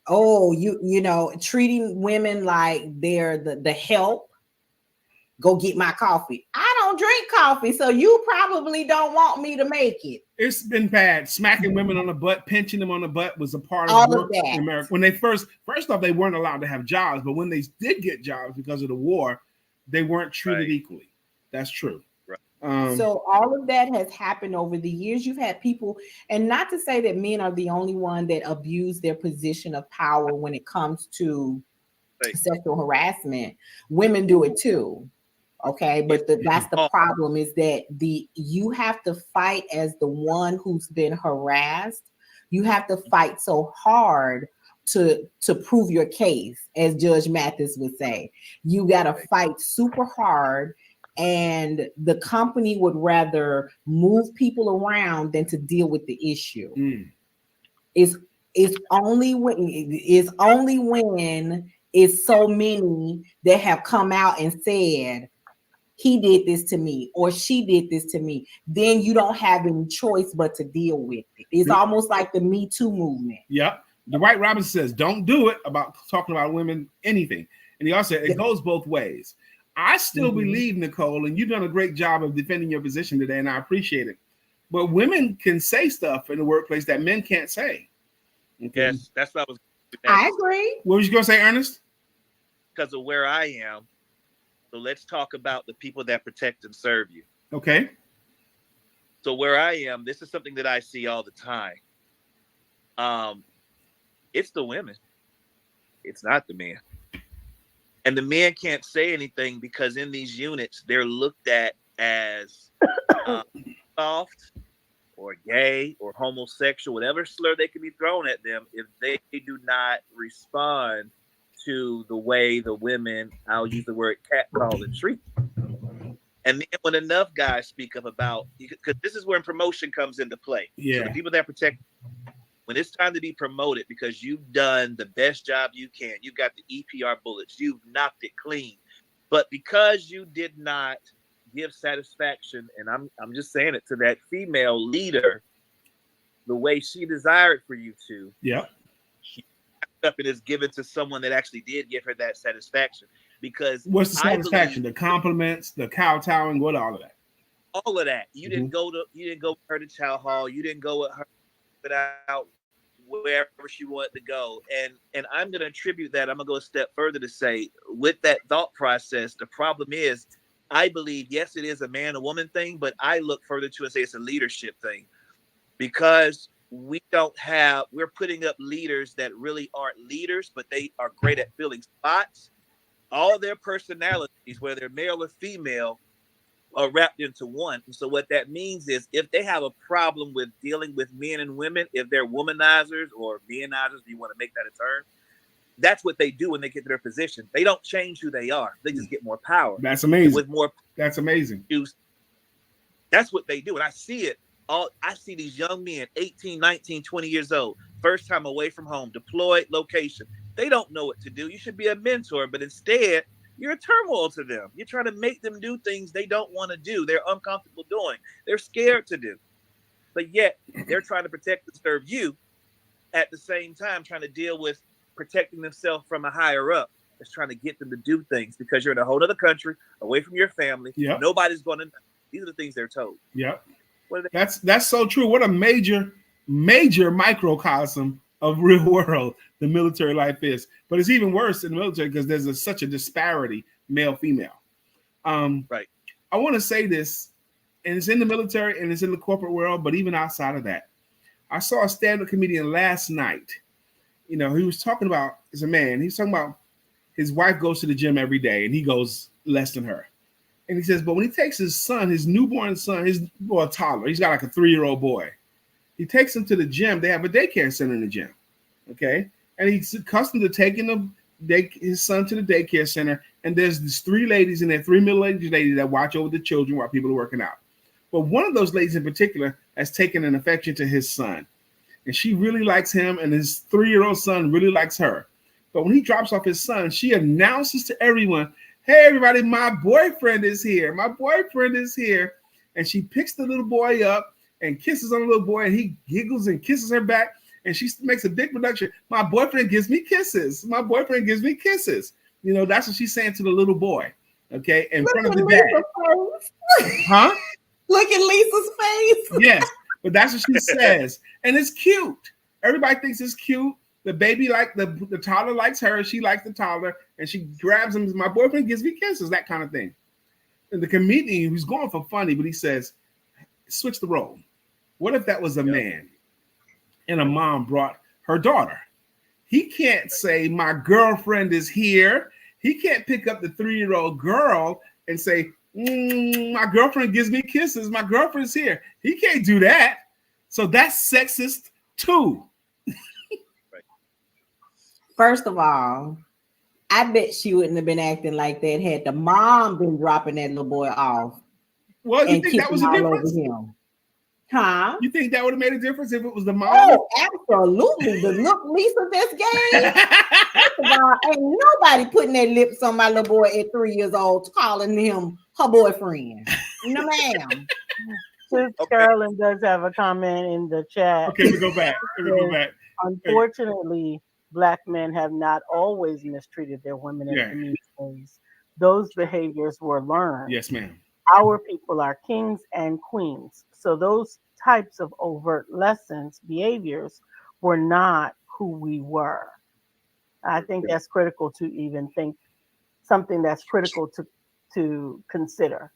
Oh, you know, treating women like they're the help. Go get my coffee. I don't drink coffee, so you probably don't want me to make it. It's been bad. Smacking women on the butt, pinching them on the butt was a part of all work of that in America. When they first off, they weren't allowed to have jobs, but when they did get jobs because of the war, they weren't treated equally. That's true. So all of that has happened over the years. You've had people, and not to say that men are the only one that abuse their position of power when it comes to sexual harassment. Women do it too. Okay, but that's the problem, is that you have to fight as the one who's been harassed. You have to fight so hard to prove your case, as Judge Mathis would say. You got to fight super hard. And the company would rather move people around than to deal with the issue. It's only when it's so many that have come out and said, he did this to me or she did this to me, then you don't have any choice but to deal with it. It's almost like the Me Too movement. Yep. Dwight Robinson says, don't do it about talking about women, anything. And he also said, it goes both ways. I still believe, Nicole, and you've done a great job of defending your position today, and I appreciate it. But women can say stuff in the workplace that men can't say. Okay? Yes, that's what I was. I agree. What was you going to say, Ernest? Because of where I am. So let's talk about the people that protect and serve you. Okay. So where I am, this is something that I see all the time. It's the women. It's not the men. And the men can't say anything because in these units, they're looked at as soft or gay or homosexual, whatever slur they can be thrown at them if they do not respond to the way the women, I'll use the word catcall and treat. And then when enough guys speak up about, because this is where promotion comes into play. Yeah. So the people that protect, when it's time to be promoted because you've done the best job you can, you got the EPR bullets, you've knocked it clean. But because you did not give satisfaction, and I'm just saying it, to that female leader the way she desired for you to, she up and is given to someone that actually did give her that satisfaction. Because what's the satisfaction? The compliments, the kowtowing, what, all of that? All of that. You didn't go with her to chow hall. You didn't go with her out wherever she wanted to go. And I'm going to attribute that. I'm going to go a step further to say, with that thought process, the problem is, I believe, yes, it is a man and woman thing, but I look further to and say it's a leadership thing, because we're putting up leaders that really aren't leaders, but they are great at filling spots. All their personalities, whether they're male or female, are wrapped into one. And so what that means is, if they have a problem with dealing with men and women, if they're womanizers or menizers, if you want to make that a term, that's what they do when they get to their position. They don't change who they are. They just get more power. That's amazing. And with more, that's amazing. That's what they do. And I see it. I see these young men, 18, 19, 20 years old, first time away from home, deployed location. They don't know what to do. You should be a mentor, but instead, you're a turmoil to them. You're trying to make them do things they don't want to do. They're uncomfortable doing. They're scared to do. But yet, they're trying to protect and serve you at the same time, trying to deal with protecting themselves from a higher up that's trying to get them to do things because you're in a whole other country, away from your family. Yep. Nobody's going to know. These are the things they're told. Yep. That's so true. What a major microcosm of real world the military life is. But it's even worse in the military because there's such a disparity, male female. Right. I want to say this, and it's in the military and it's in the corporate world, but even outside of that, I saw a stand-up comedian last night. You know, he was talking about, as a man, he's talking about his wife goes to the gym every day and he goes less than her. And he says, but when he takes his son, his newborn son, a toddler, he's got like a 3-year-old boy. He takes him to the gym. They have a daycare center in the gym. Okay. And he's accustomed to taking his son to the daycare center. And there's these 3 ladies in there, 3 middle-aged ladies that watch over the children while people are working out. But one of those ladies in particular has taken an affection to his son. And she really likes him, and his 3-year-old son really likes her. But when he drops off his son, she announces to everyone, hey, everybody, my boyfriend is here. My boyfriend is here. And she picks the little boy up and kisses on the little boy, and he giggles and kisses her back. And she makes a big production. My boyfriend gives me kisses. My boyfriend gives me kisses. You know, that's what she's saying to the little boy. Okay, in front of the dad. Huh? Look at Lisa's face. Yes, but that's what she says. And it's cute. Everybody thinks it's cute. The baby, like the toddler likes her. She likes the toddler. And she grabs him. My boyfriend gives me kisses, that kind of thing. And the comedian, who's going for funny, but he says, switch the role. What if that was a man and a mom brought her daughter? He can't say, my girlfriend is here. He can't pick up the 3-year-old girl and say, my girlfriend gives me kisses. My girlfriend's here. He can't do that. So that's sexist too. First of all, I bet she wouldn't have been acting like that had the mom been dropping that little boy off. Well, you think that was a difference? Huh? You think that would have made a difference if it was the mom? Oh, absolutely. The look Lisa this game. First of all, ain't nobody putting their lips on my little boy at 3 years old, calling him her boyfriend. No, ma'am. Carolyn does have a comment in the chat. Okay, we go back. Unfortunately, Black men have not always mistreated their women in communities. Those behaviors were learned. Yes, ma'am. Our people are kings and queens. So those types of overt lessons, behaviors, were not who we were. I think that's critical to even think, something that's critical to consider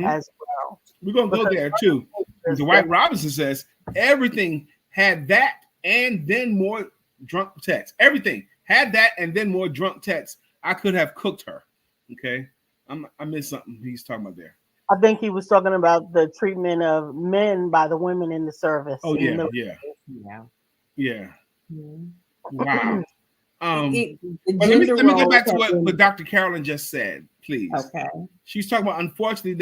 as well. We're going to go there too. Dwight Robinson says everything had that and then more drunk text. Everything had that and then more drunk text. I could have cooked her. Okay. I missed something he's talking about there. I think he was talking about the treatment of men by the women in the service. Oh, yeah. Wow. Let me get back to what Dr. Carolyn just said, please. Okay. She's talking about, unfortunately,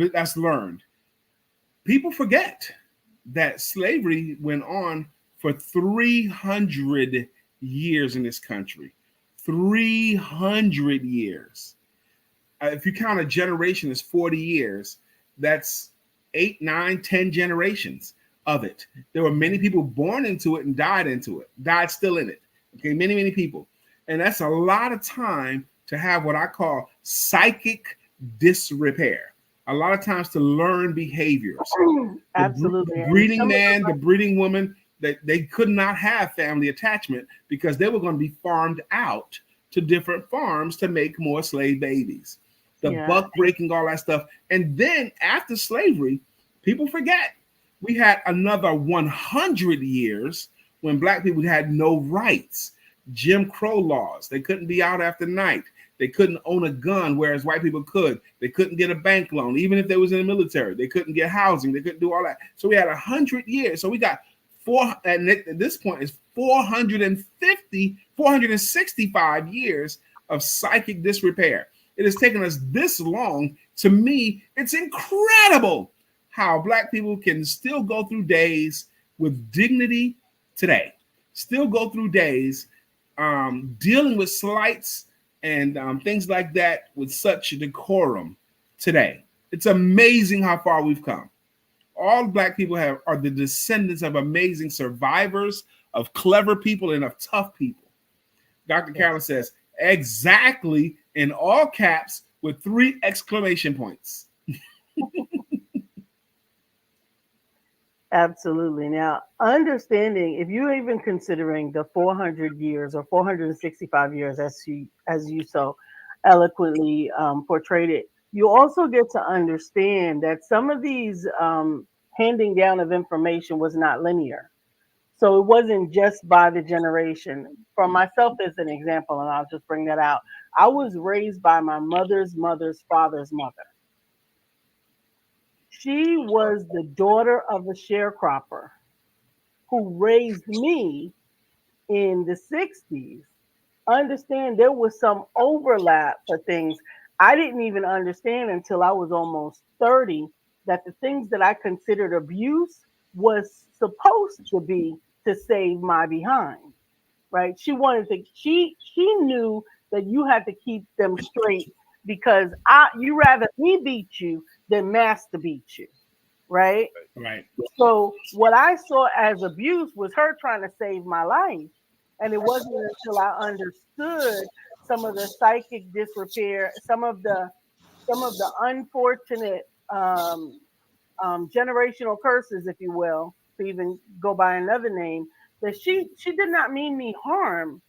that's learned. People forget that slavery went on for 300 years in this country. 300 years. If you count a generation as 40 years, that's 8, 9, 10 generations of it. There were many people born into it and died still in it. Okay, many, many people. And that's a lot of time to have what I call psychic disrepair. A lot of times to learn behaviors. Absolutely. The breeding man, the breeding woman, they could not have family attachment because they were going to be farmed out to different farms to make more slave babies. The buck breaking, all that stuff. And then after slavery, people forget. We had another 100 years when Black people had no rights. Jim Crow laws. They couldn't be out after night. They couldn't own a gun, whereas white people could. They couldn't get a bank loan, even if they was in the military. They couldn't get housing. They couldn't do all that. So we had 100 years. So we got and at this point is 465 years of psychic disrepair. It has taken us this long. To me, it's incredible how Black people can still go through days with dignity today, still go through days dealing with slights and things like that with such decorum today. It's amazing how far we've come. All Black people are the descendants of amazing survivors, of clever people, and of tough people. Dr. Carolyn says, exactly, in all caps with 3 exclamation points. Absolutely. Now, understanding, if you're even considering the 400 years or 465 years, as you so eloquently portrayed it, you also get to understand that some of these handing down of information was not linear. So it wasn't just by the generation. For myself, as an example, and I'll just bring that out, I was raised by my mother's mother's father's mother. She was the daughter of a sharecropper who raised me in the 60s. Understand there was some overlap for things I didn't even understand until I was almost 30, that the things that I considered abuse was supposed to be to save my behind, right? She knew that you had to keep them straight because you rather me beat you than master beat you, right? Right. So what I saw as abuse was her trying to save my life. And it wasn't until I understood some of the psychic disrepair, some of the unfortunate generational curses, if you will, to even go by another name, that she did not mean me harm.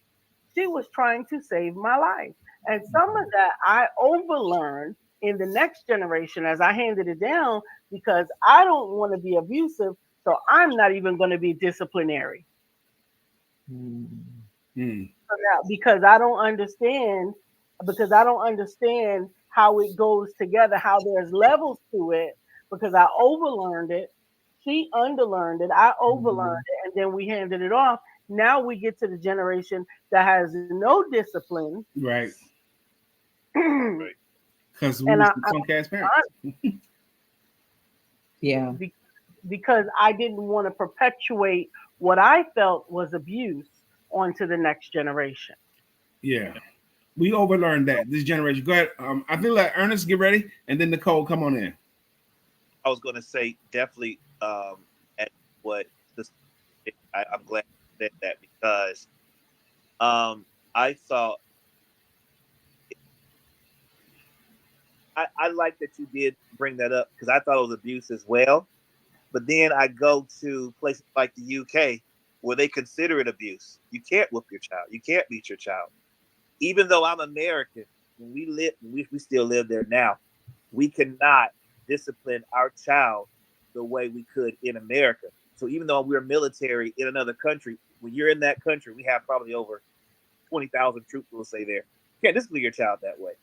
She was trying to save my life. And some of that I overlearned in the next generation as I handed it down because I don't want to be abusive. So I'm not even going to be disciplinary. Mm. So now, because I don't understand how it goes together, how there's levels to it, because I overlearned it. She underlearned it. I overlearned it, and then we handed it off. Now we get to the generation that has no discipline. Right. and Because we was the I punk ass parents. Yeah. be- because I didn't want to perpetuate what I felt was abuse onto the next generation. Yeah. We overlearned that this generation. Go ahead. I feel like Ernest, get ready, and then Nicole, come on in. I was going to say definitely at what the I'm glad you said that because I thought I like that you did bring that up because I thought it was abuse as well. But then I go to places like the UK where they consider it abuse. You can't whoop your child. You can't beat your child. Even though I'm American, we still live there now. We cannot discipline our child the way we could in America. So even though we're military in another country, when you're in that country, we have probably over 20,000 troops, we'll say there. You can't discipline your child that way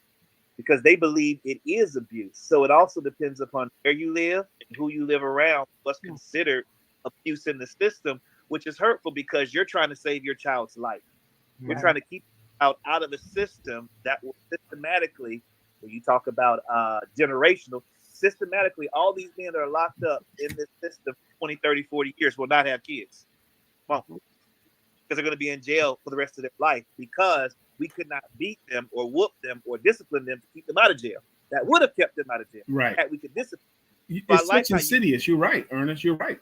because they believe it is abuse. So it also depends upon where you live and who you live around, what's considered abuse in the system, which is hurtful because you're trying to save your child's life. You're trying to keep out of a system that will systematically, when you talk about generational, systematically, all these men that are locked up in this system 20, 30, 40 years will not have kids. Well, because they're going to be in jail for the rest of their life because we could not beat them or whoop them or discipline them to keep them out of jail. That would have kept them out of jail. Right. Had we could discipline. So I It's like such how insidious. You're right, Ernest. You're right.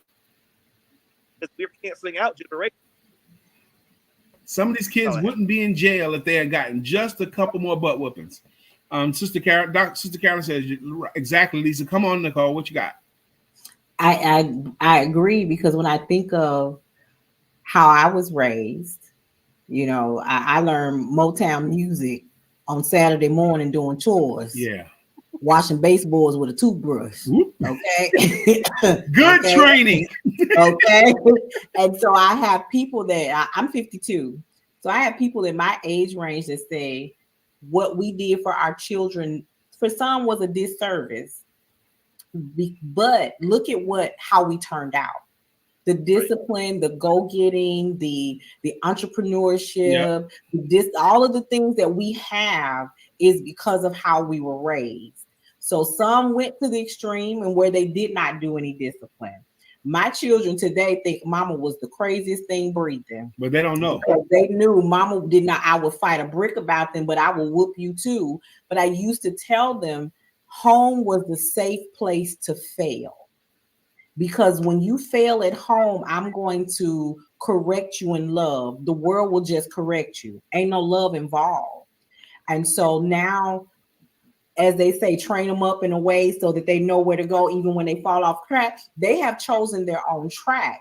because we're canceling out generations. Some of these kids wouldn't be in jail if they had gotten just a couple more butt whoopings. Sister Karen says exactly. Lisa, come on, Nicole. What you got? I agree because when I think of how I was raised, I learned Motown music on Saturday morning doing chores. Yeah. Washing baseballs with a toothbrush. Whoop. Okay. Good training. Okay. And so I have people that I'm 52. So I have people in my age range that say what we did for our children for some was a disservice. But look at how we turned out. The discipline, the go-getting, the entrepreneurship, all of the things that we have is because of how we were raised. So some went to the extreme and where they did not do any discipline. My children today think mama was the craziest thing breathing. But they don't know. Because they knew mama did not, I would fight a brick about them, but I will whoop you too. But I used to tell them home was the safe place to fail. Because when you fail at home, I'm going to correct you in love. The world will just correct you. Ain't no love involved. And so now, as they say, train them up in a way so that they know where to go, even when they fall off track. They have chosen their own track.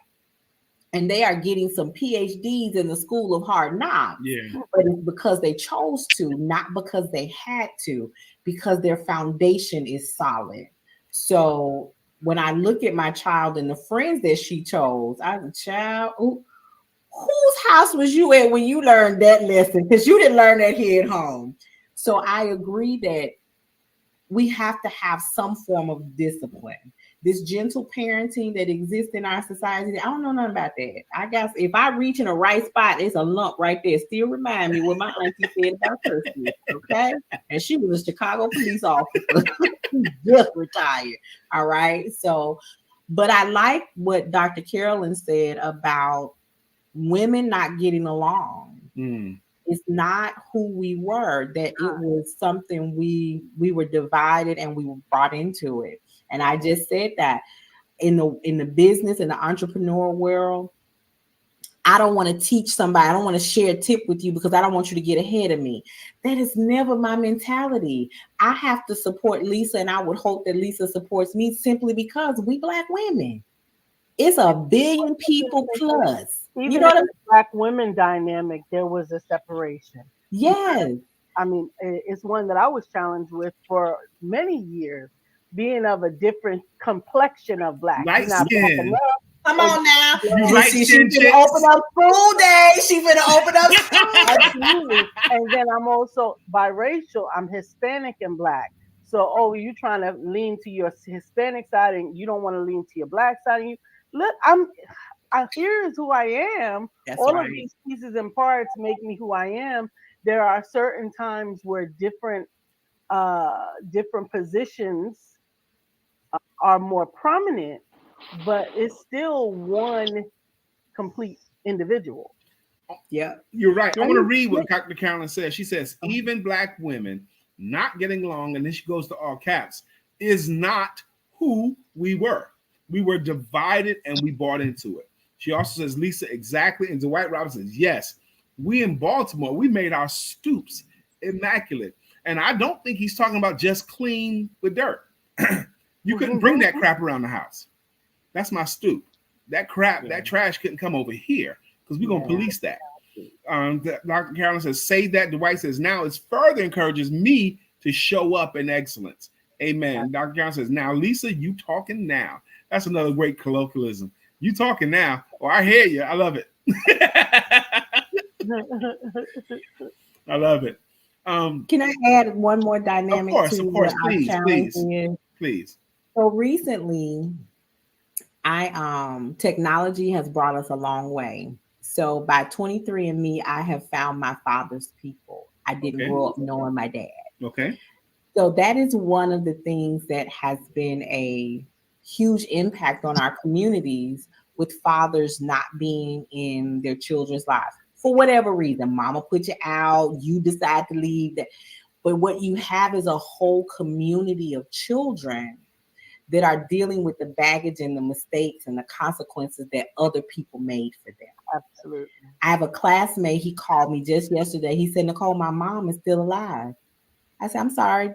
and they are getting some PhDs in the School of Hard Knocks. Yeah. But it's because they chose to, not because they had to, because their foundation is solid. So when I look at my child and the friends that she chose, I was a child. Whose house was you at when you learned that lesson? Because you didn't learn that here at home. So I agree that we have to have some form of discipline. This gentle parenting that exists in our society, I don't know nothing about that. I guess if I reach in a right spot, it's a lump right there. Still remind me what my auntie said about curfew, okay? And she was a Chicago police officer, just retired, all right? So, but I like what Dr. Carolyn said about women not getting along. It's not who we were, that it was something we were divided and we were brought into it. And I just said that in the business and the entrepreneur world, I don't want to teach somebody, I don't want to share a tip with you because I don't want you to get ahead of me. That is never my mentality. I have to support Lisa, and I would hope that Lisa supports me simply because we Black women. It's a billion people plus. Even You know what in the Black women dynamic, there was a separation. Yes. I mean, it's one that I was challenged with for many years, being of a different complexion of Black. Light You're not Black skin. enough. Come on now. You You light see, skin she's gonna open up school day. She's gonna open up school. Absolutely. And then I'm also biracial. I'm Hispanic and Black. So, you're trying to lean to your Hispanic side and you don't want to lean to your Black side. And you look, here's who I am. That's All right. of these pieces and parts make me who I am. There are certain times where different positions are more prominent, but it's still one complete individual. Yeah. You're right. I Let want to me- read what Dr. Carolyn says. She says, even Black women not getting along, and then she goes to all caps, is not who we were. We were divided and we bought into it. She also says, Lisa, exactly. And Dwight Robinson says, yes, we in Baltimore, we made our stoops immaculate. And I don't think he's talking about just clean with dirt. You couldn't bring that crap around the house. That's my stoop. That crap, that trash couldn't come over here because we're going to police that. Dr. Carolyn says, say that. Dwight says, now it further encourages me to show up in excellence. Amen. Dr. Carolyn says, now, Lisa, you talking now. That's another great colloquialism. You talking now. Oh, I hear you. I love it. I love it. Can I add one more dynamic? Of course, to please, what our challenge is? please. So recently, technology has brought us a long way. So by 23andMe, I have found my father's people. I didn't grow up knowing my dad. Okay. So that is one of the things that has been a huge impact on our communities, with fathers not being in their children's lives for whatever reason. Mama put you out, you decide to leave. But what you have is a whole community of children that are dealing with the baggage and the mistakes and the consequences that other people made for them. Absolutely. I have a classmate, he called me just yesterday. He said, Nicole, my mom is still alive. I said, I'm sorry,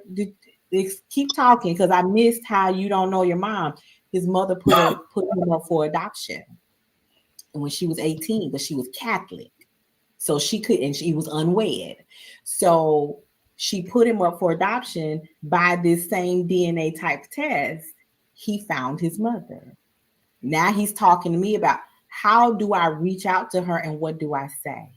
keep talking, because I missed how you don't know your mom. His mother put him up for adoption when she was 18, but she was Catholic. So she couldn't, she was unwed. So she put him up for adoption. By this same DNA type test, he found his mother. Now he's talking to me about, how do I reach out to her and what do I say?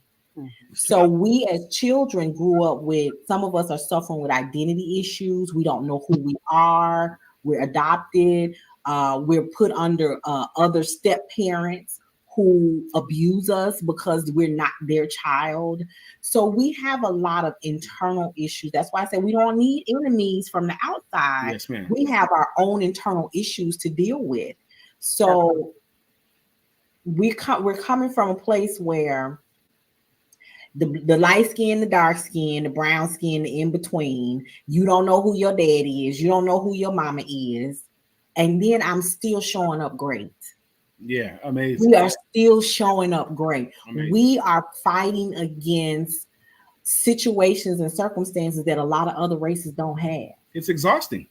So we as children grew up with, some of us are suffering with identity issues. We don't know who we are. We're adopted. We're put under other step parents who abuse us because we're not their child. So we have a lot of internal issues. That's why I say we don't need enemies from the outside. Yes, ma'am. We have our own internal issues to deal with. So we're coming from a place where the light skin, the dark skin, the brown skin, the in between, you don't know who your daddy is, you don't know who your mama is, and then I'm still showing up great. Yeah, amazing. We are still showing up great. Amazing. We are fighting against situations and circumstances that a lot of other races don't have. It's exhausting.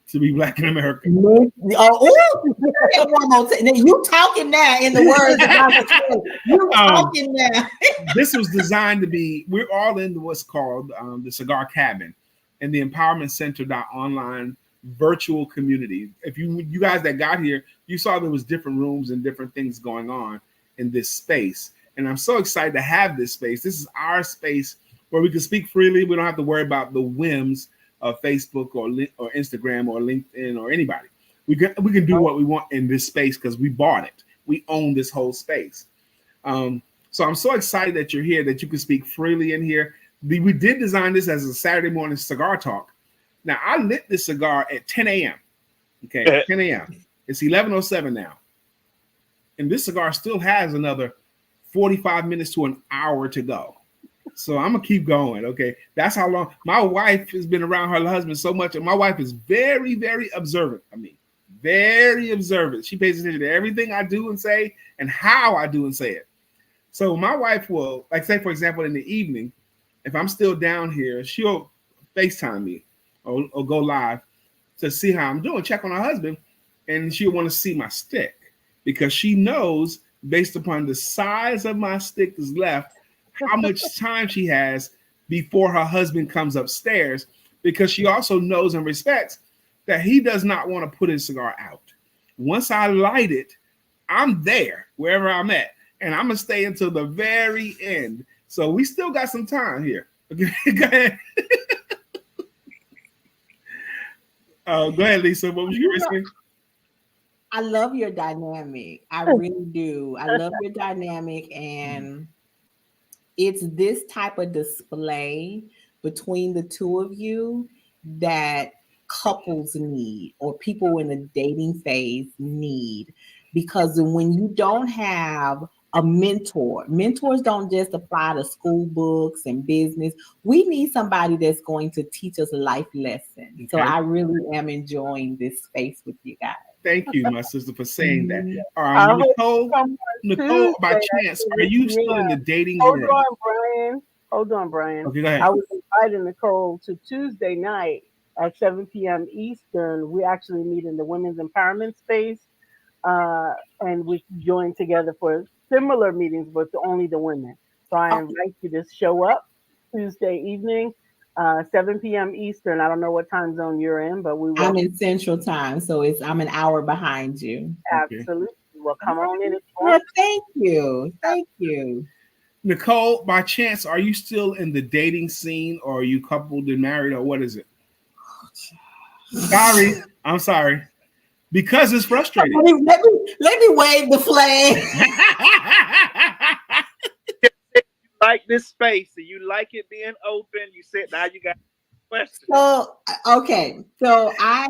to be Black in America. Oh, one more time. You talking now in the words of Dr. King. You talking now. This was designed to be, we're all in what's called the Cigar Cabin and the TheEmpowermentCenter.online virtual community. If you guys that got here, you saw there was different rooms and different things going on in this space. And I'm so excited to have this space. This is our space where we can speak freely. We don't have to worry about the whims of Facebook or Instagram or LinkedIn or anybody. We can do what we want in this space because we bought it. We own this whole space. So I'm so excited that you're here, that you can speak freely in here. We did design this as a Saturday morning cigar talk. Now, I lit this cigar at 10 a.m. Okay, 10 a.m. It's 11:07 now. And this cigar still has another 45 minutes to an hour to go. So I'm going to keep going, okay? That's how long. My wife has been around her husband so much, and my wife is very, very observant of me. Very observant. She pays attention to everything I do and say and how I do and say it. So my wife will, like say, for example, in the evening, if I'm still down here, she'll FaceTime me or go live to see how I'm doing, check on her husband, and she'll want to see my stick because she knows, based upon the size of my stick that's left, how much time she has before her husband comes upstairs, because she also knows and respects that he does not want to put his cigar out. Once I light it, I'm there wherever I'm at, and I'm going to stay until the very end. So we still got some time here. Okay, go ahead. Go ahead, Lisa. What was you saying? I love your dynamic. I really do. I love your dynamic, and it's this type of display between the two of you that couples need, or people in the dating phase need, because when you don't have a mentor, mentors don't just apply to school books and business. We need somebody that's going to teach us life lessons. Okay. So I really am enjoying this space with you guys. Thank you, my sister, for saying that. Nicole, by chance, are you still in the dating world? Hold on, Brian. Okay, go ahead. I was inviting Nicole to Tuesday night at 7 p.m. Eastern. We actually meet in the Women's Empowerment space, and we join together for similar meetings, but only the women. So I invite you to show up Tuesday evening. 7 p.m. Eastern. I don't know what time zone you're in, but I'm in Central Time, so I'm an hour behind you. Absolutely. Well, come on in. Well, thank you. Thank you. Nicole, by chance, are you still in the dating scene, or are you coupled and married, or what is it? Sorry. I'm sorry. Because it's frustrating. Let me wave the flag. Like this space, and you like it being open. You said now you got questions. So okay, so I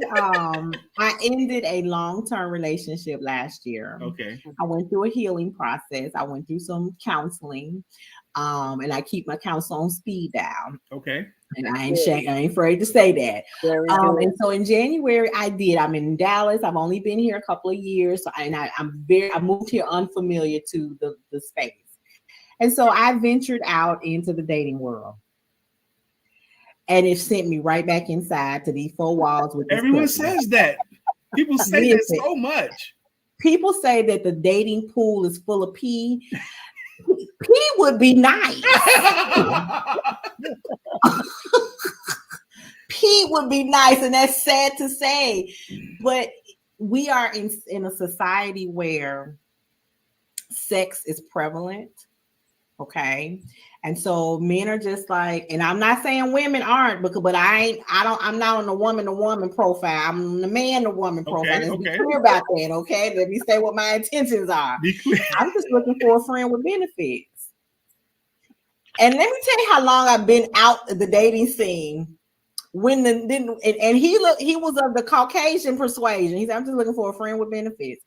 ended a long-term relationship last year. Okay, I went through a healing process. I went through some counseling, and I keep my counsel on speed dial. Okay, and I ain't afraid to say that. And so in January I'm in Dallas. I've only been here a couple of years, so I moved here unfamiliar to the space. And so I ventured out into the dating world. And it sent me right back inside to these four walls. With everyone says that. People say that so much. People say that the dating pool is full of pee. Pee would be nice. Pee would be nice, and that's sad to say. But we are in a society where sex is prevalent. Okay. And so men are just like, and I'm not saying women aren't, but I'm not on the woman profile. I'm on the man to woman profile. Let's be clear about that. Okay. Let me say what my intentions are. I'm just looking for a friend with benefits. And let me tell you how long I've been out of the dating scene. He was of the Caucasian persuasion. He said, I'm just looking for a friend with benefits.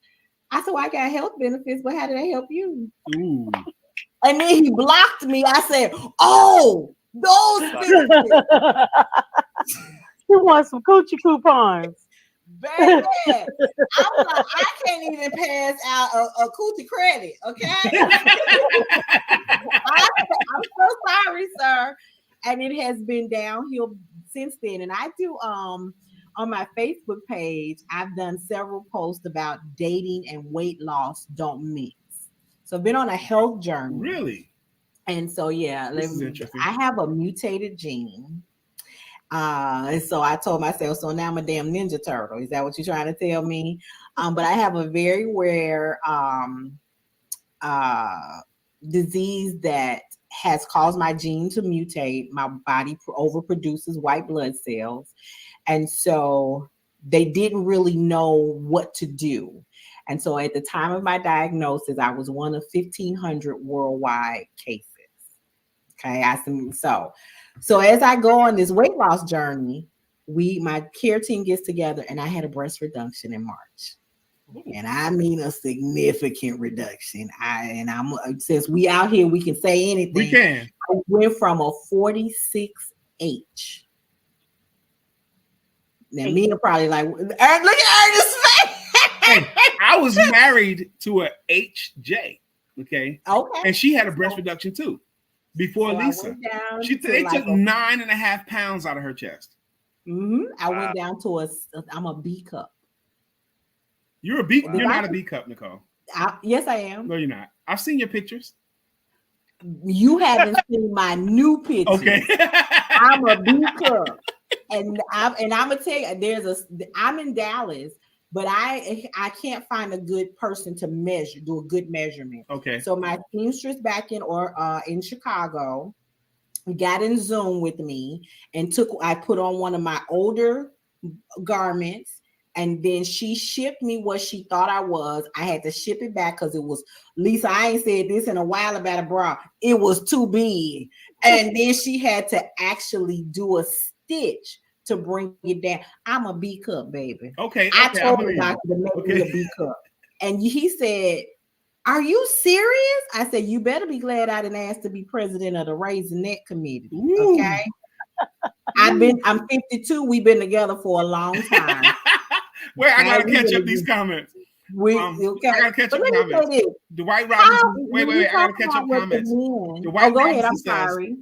I said, well, I got health benefits, but how do they help you? Ooh. And then he blocked me. I said, oh, those benefits. He wants some coochie coupons. Baby, I'm like, I can't even pass out a coochie credit, okay? I'm so sorry, sir. And it has been downhill since then. And I do on my Facebook page, I've done several posts about dating and weight loss don't mix. So I've been on a health journey. Really? And so yeah, This is interesting. I have a mutated gene. And so I told myself, so now I'm a damn Ninja Turtle. Is that what you're trying to tell me? But I have a very rare disease that has caused my gene to mutate. My body overproduces white blood cells. And so they didn't really know what to do. And so at the time of my diagnosis, I was one of 1,500 worldwide cases. Okay, so as I go on this weight loss journey, my care team gets together, and I had a breast reduction in March. And I mean a significant reduction. Since we out here, we can say anything. We can. I went from a 46H. Now, me are probably like, look at Ernest's face. Hey, I was married to a HJ. Okay. Okay. And she had a breast reduction too. Before So Lisa, they took 9.5 pounds out of her chest. I went down to I'm a B cup. You're a B. You're not a B cup, Nicole. Yes, I am. No, you're not. I've seen your pictures. You haven't seen my new pictures. Okay. I'm a B cup, and I'm gonna tell you, I'm in Dallas, but I can't find a good person to do a good measurement. Okay. So my seamstress back in Chicago got in Zoom with me and I put on one of my older garments, and then she shipped me what she thought I was. I had to ship it back because it was, Lisa, I ain't said this in a while about a bra. It was too big. And then she had to actually do a stitch to bring it down. I'm a B cup, baby. Okay. I told the doctor to make me a B cup. And he said, are you serious? I said, you better be glad I didn't ask to be president of the Raising That Committee. Ooh. Okay. I'm 52. We've been together for a long time. Wait, I gotta catch up these comments. Okay. I gotta catch up comments. Dwight Robinson. Wait. I gotta catch up comments. Dwight go ahead. Robinson I'm says, sorry.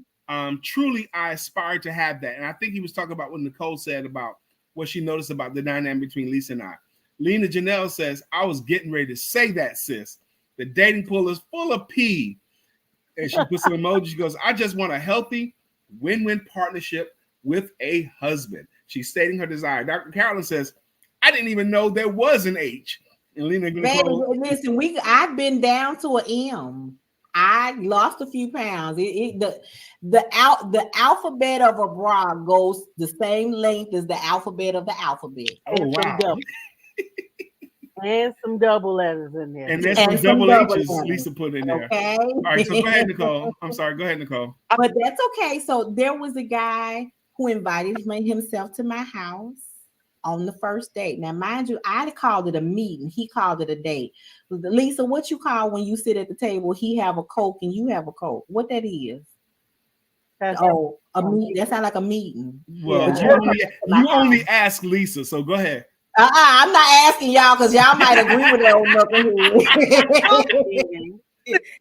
Truly, I aspire to have that. And I think he was talking about what Nicole said about what she noticed about the dynamic between Lisa and I. Lena Janelle says, I was getting ready to say that, sis. The dating pool is full of pee. And she puts some emoji. She goes, I just want a healthy win-win partnership with a husband. She's stating her desire. Dr. Carolyn says, I didn't even know there was an H. And Lena Nicole, listen, I've been down to an M. I lost a few pounds. The alphabet of a bra goes the same length as the alphabet of the alphabet. Oh, wow. And some double letters in there. And there's some double H's Lisa put in there. Okay. All right, so go ahead, Nicole. I'm sorry. Go ahead, Nicole. But that's okay. So there was a guy who invited himself to my house on the first date. Now, mind you, I called it a meeting. He called it a date. Lisa, what you call when you sit at the table, he have a Coke and you have a Coke? What that is? A meeting. That sounds like a meeting. Well, you only ask Lisa, so go ahead. I'm not asking y'all because y'all might agree with that old knucklehead.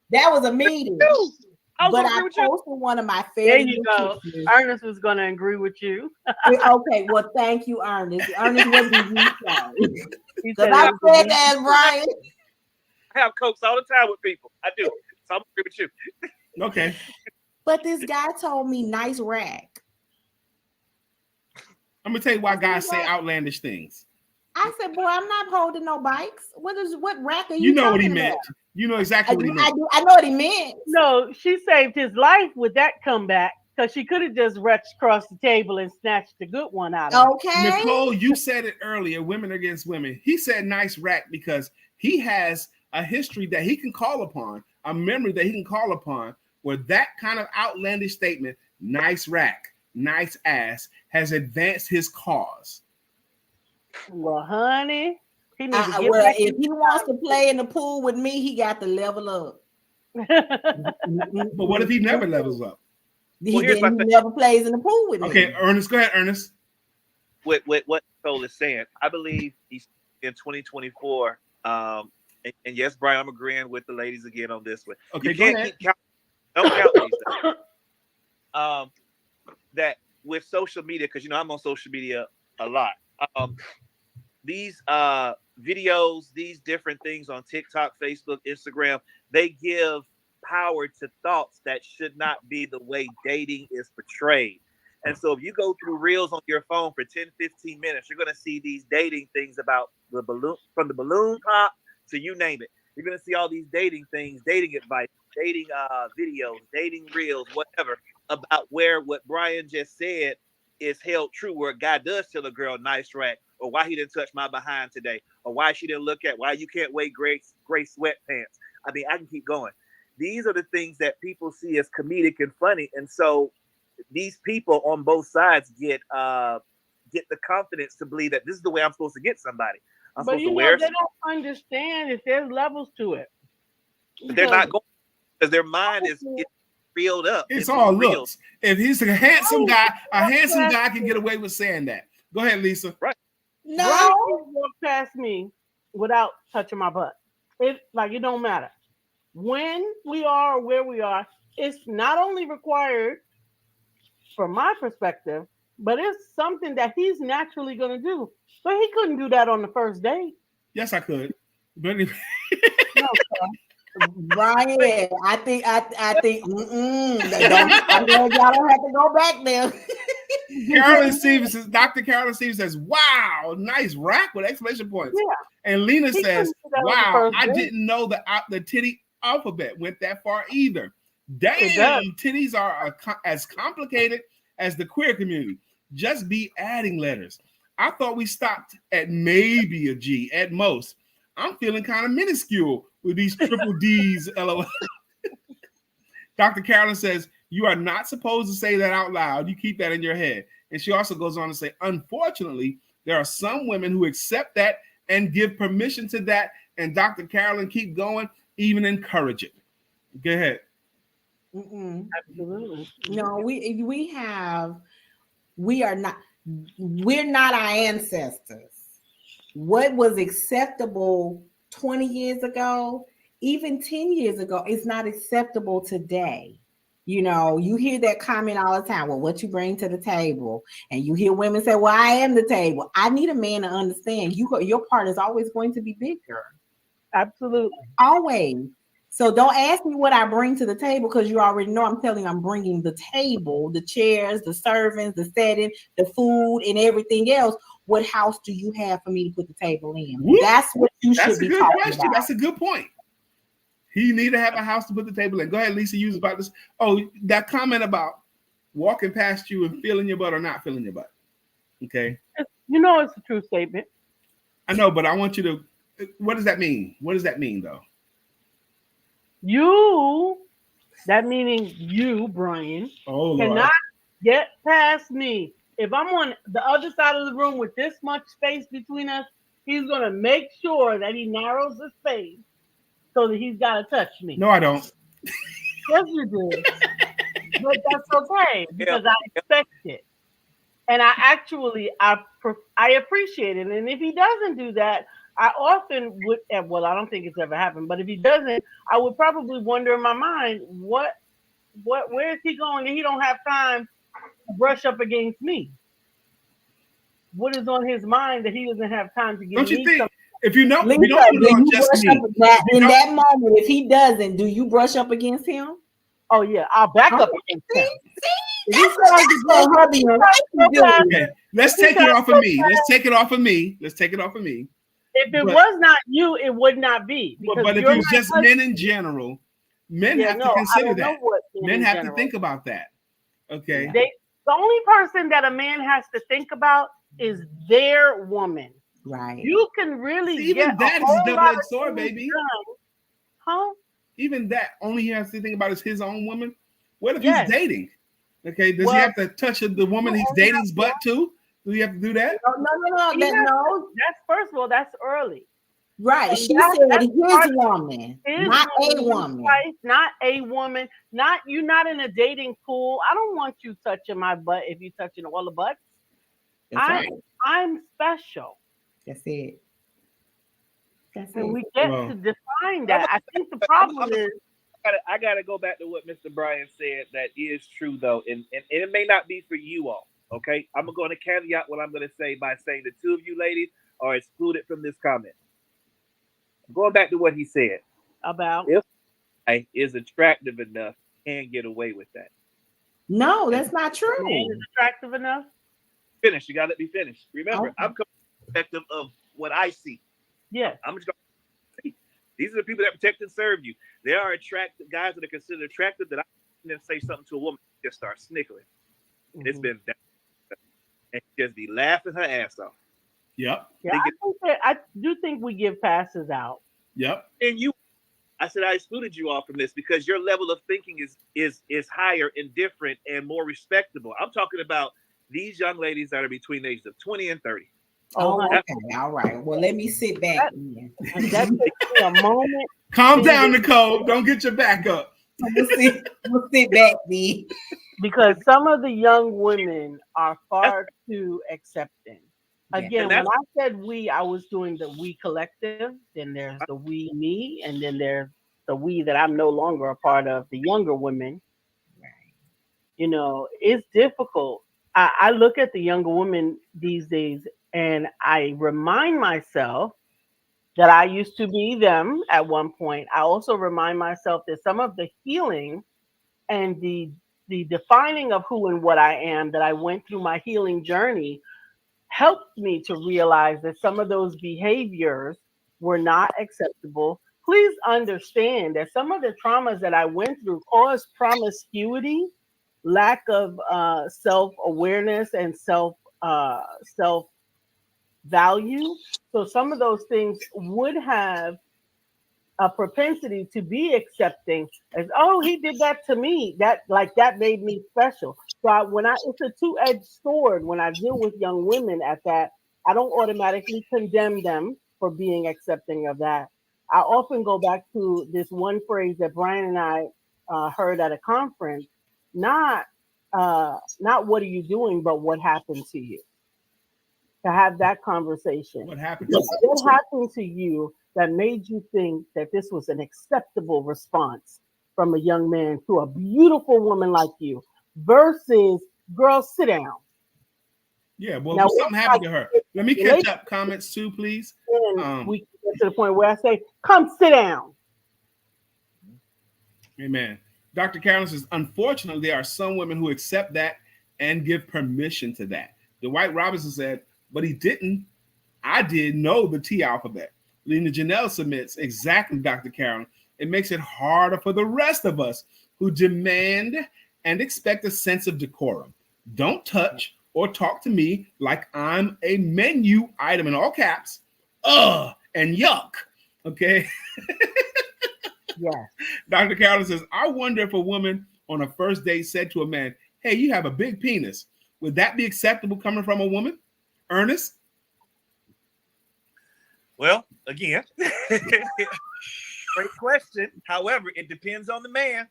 That was a meeting. But I posted one of my favorite. There you go. Pictures. Ernest was going to agree with you. Okay, well, thank you, Ernest. Ernest, what did you say? Because I said that, Brian. I have Cokes all the time with people. I do. So I'm agree with you. Okay. But this guy told me nice rack. I'm gonna tell you why guys say outlandish things. I said, boy, I'm not holding no bikes. What rack are you? You know what he meant. You know exactly what he meant. I know what he meant. No, she saved his life with that comeback because she could have just reached across the table and snatched the good one out of him. Okay. Nicole, you said it earlier, women against women. He said nice rack because he has a history that he can call upon, a memory that he can call upon, where that kind of outlandish statement, nice rack, nice ass, has advanced his cause. Well, honey, he needs to get well, if he wants to play in the pool with me, he got to level up. But what if he never levels up? He never plays in the pool with me. Okay, Ernest, go ahead, Ernest. What Nicole is saying, I believe he's in 2024. And yes, Brian, I'm agreeing with the ladies again on this one. Okay, you can't keep count. Don't count these things. That with social media, because I'm on social media a lot. Um, these videos, these different things on TikTok, Facebook, Instagram, they give power to thoughts that should not be the way dating is portrayed. And so if you go through reels on your phone for 10, 15 minutes, you're going to see these dating things about the balloon, from the balloon pop to you name it. You're going to see all these dating things, dating advice, dating videos, dating reels, whatever, about where what Brian just said is held true, where a guy does tell a girl nice rack, or why he didn't touch my behind today, or why she didn't look at, why you can't wear gray sweatpants. I mean, I can keep going. These are the things that people see as comedic and funny, and so these people on both sides get the confidence to believe that this is the way I'm supposed to get somebody. I'm But supposed to you know, wear, they don't understand if there's levels to it. but they're not going because their mind is reeled up. It's all real. looks. If he's a handsome guy can get away with saying that. Go ahead, Lisa. Right. No. Brian walked past me without touching my butt. It don't matter when we are or where we are. It's not only required from my perspective, but it's something that he's naturally going to do. But he couldn't do that on the first date. Yes, I could. But No, Brian, I think y'all don't have to go back there. Dr. Carolyn Stevens says, "Wow, nice rack with exclamation points." Yeah. And Lena He says, couldn't do that on the "Wow, first I date. didn't know the titty alphabet went that far either. Damn, titties are as complicated as the queer community. Just be adding letters. I thought we stopped at maybe a G at most. I'm feeling kind of minuscule with these triple D's." LOL. Dr. Carolyn says, "You are not supposed to say that out loud. You keep that in your head." And she also goes on to say, "Unfortunately, there are some women who accept that and give permission to that." And Dr. Carolyn, keep going, even encourage it. Go ahead. Absolutely. No, we're not our ancestors. What was acceptable 20 years ago, even 10 years ago, is not acceptable today. You know, you hear that comment all the time. Well, what you bring to the table? And you hear women say, well, I am the table. I need a man to understand your part is always going to be bigger. Absolutely. Always. So don't ask me what I bring to the table, because you already know I'm telling you I'm bringing the table, the chairs, the servants, the setting, the food, and everything else. What house do you have for me to put the table in? Whoop. That's what you should be talking about. That's a good point. He need to have a house to put the table in. Go ahead, Lisa. You was about this. Oh, that comment about walking past you and feeling your butt or not feeling your butt. Okay. You know, it's a true statement. I know, but I want you to. What does that mean? What does that mean, though? That meaning you, Brian, cannot Lord, get past me. If I'm on the other side of the room with this much space between us, he's going to make sure that he narrows the space so that he's got to touch me. No, I don't. Yes, you do. But that's okay, because I expect it. And I appreciate it. And if he doesn't do that, I often would, well, I don't think it's ever happened, but if he doesn't, I would probably wonder in my mind, where is he going? And he don't have time to brush up against me. What is on his mind that he doesn't have time to get? Don't you me think? something? If you don't, you don't put it on just me. In that moment, if he doesn't, do you brush up against him? Oh yeah, I'll back up against him. Okay, let's take it off of me. Let's take it off of me. If it was not you, it would not be. But if it was just men in general, men have to consider that. Men have to think about that. Okay. The only person that a man has to think about is their woman. Right. You can really even that is a double-edged sword, baby. Huh? Even that, only he has to think about is his own woman. What if he's dating? Okay, does he have to touch the woman he's dating's butt too? Do you have to do that? No. That's first of all, that's early. Right. She said his woman, not a woman. Right? Not a woman. You're not in a dating pool. I don't want you touching my butt if you're touching all the butts. I'm special. That's it. And we get to define that. I think the problem is I gotta go back to what Mr. Bryan said. That is true though, and it may not be for you all, Okay, I'm going to caveat what I'm going to say by saying the two of you ladies are excluded from this comment. Going back to what he said, About if I is attractive enough, can get away with that. No, that's not the man true. is attractive enough. Finish. You got to let me finish. Remember, Okay. I'm coming from the perspective of what I see. Yes. I'm just going to see. These are the people that protect and serve you. There are attractive guys that are considered attractive that I can say something to a woman just start snickering. And it's been that, and just be laughing her ass off. Yep. Yeah, I do think we give passes out. Yep. And you, I said I excluded you all from this because your level of thinking is higher and different and more respectable. I'm talking about these young ladies that are between the ages of 20 and 30. Oh, honey, okay. All right. Well, let me sit back. that takes me a moment. Calm down, Nicole. Don't get your back up. We'll sit back, B. Because some of the young women are far too accepting. Again, Yeah. when I said we, I was doing the we collective, then there's the we me, and then there's the we that I'm no longer a part of, the younger women. You know, it's difficult. I look at the younger women these days and I remind myself that I used to be them at one point. I also remind myself that some of the healing and the defining of who and what I am that I went through my healing journey helped me to realize that some of those behaviors were not acceptable. Please understand that some of the traumas that I went through caused promiscuity, lack of self awareness, and self value. So some of those things would have a propensity to be accepting as, oh, he did that to me, that made me special. So it's a two-edged sword when I deal with young women at that. I don't automatically condemn them for being accepting of that. I often go back to this one phrase that Brian and I heard at a conference, not not what are you doing, but what happened to you. To have that conversation. What happened to you? What happened to you that made you think that this was an acceptable response from a young man to a beautiful woman like you versus, girl, sit down. Yeah, well, Now, something happened to her. Let me catch up comments too, please. We get to the point where I say, come sit down. Amen. Dr. Carolyn says, unfortunately, there are some women who accept that and give permission to that. Dwight Robinson said, but he didn't. I did know the T alphabet. Lena Janelle submits, exactly, Dr. Carolyn. It makes it harder for the rest of us who demand and expect a sense of decorum. Don't touch or talk to me like I'm a menu item in all caps. And yuck. Okay. Yeah. Dr. Carolyn says, I wonder if a woman on a first date said to a man, hey, you have a big penis. Would that be acceptable coming from a woman? Ernest? Well, again, great question. However, it depends on the man.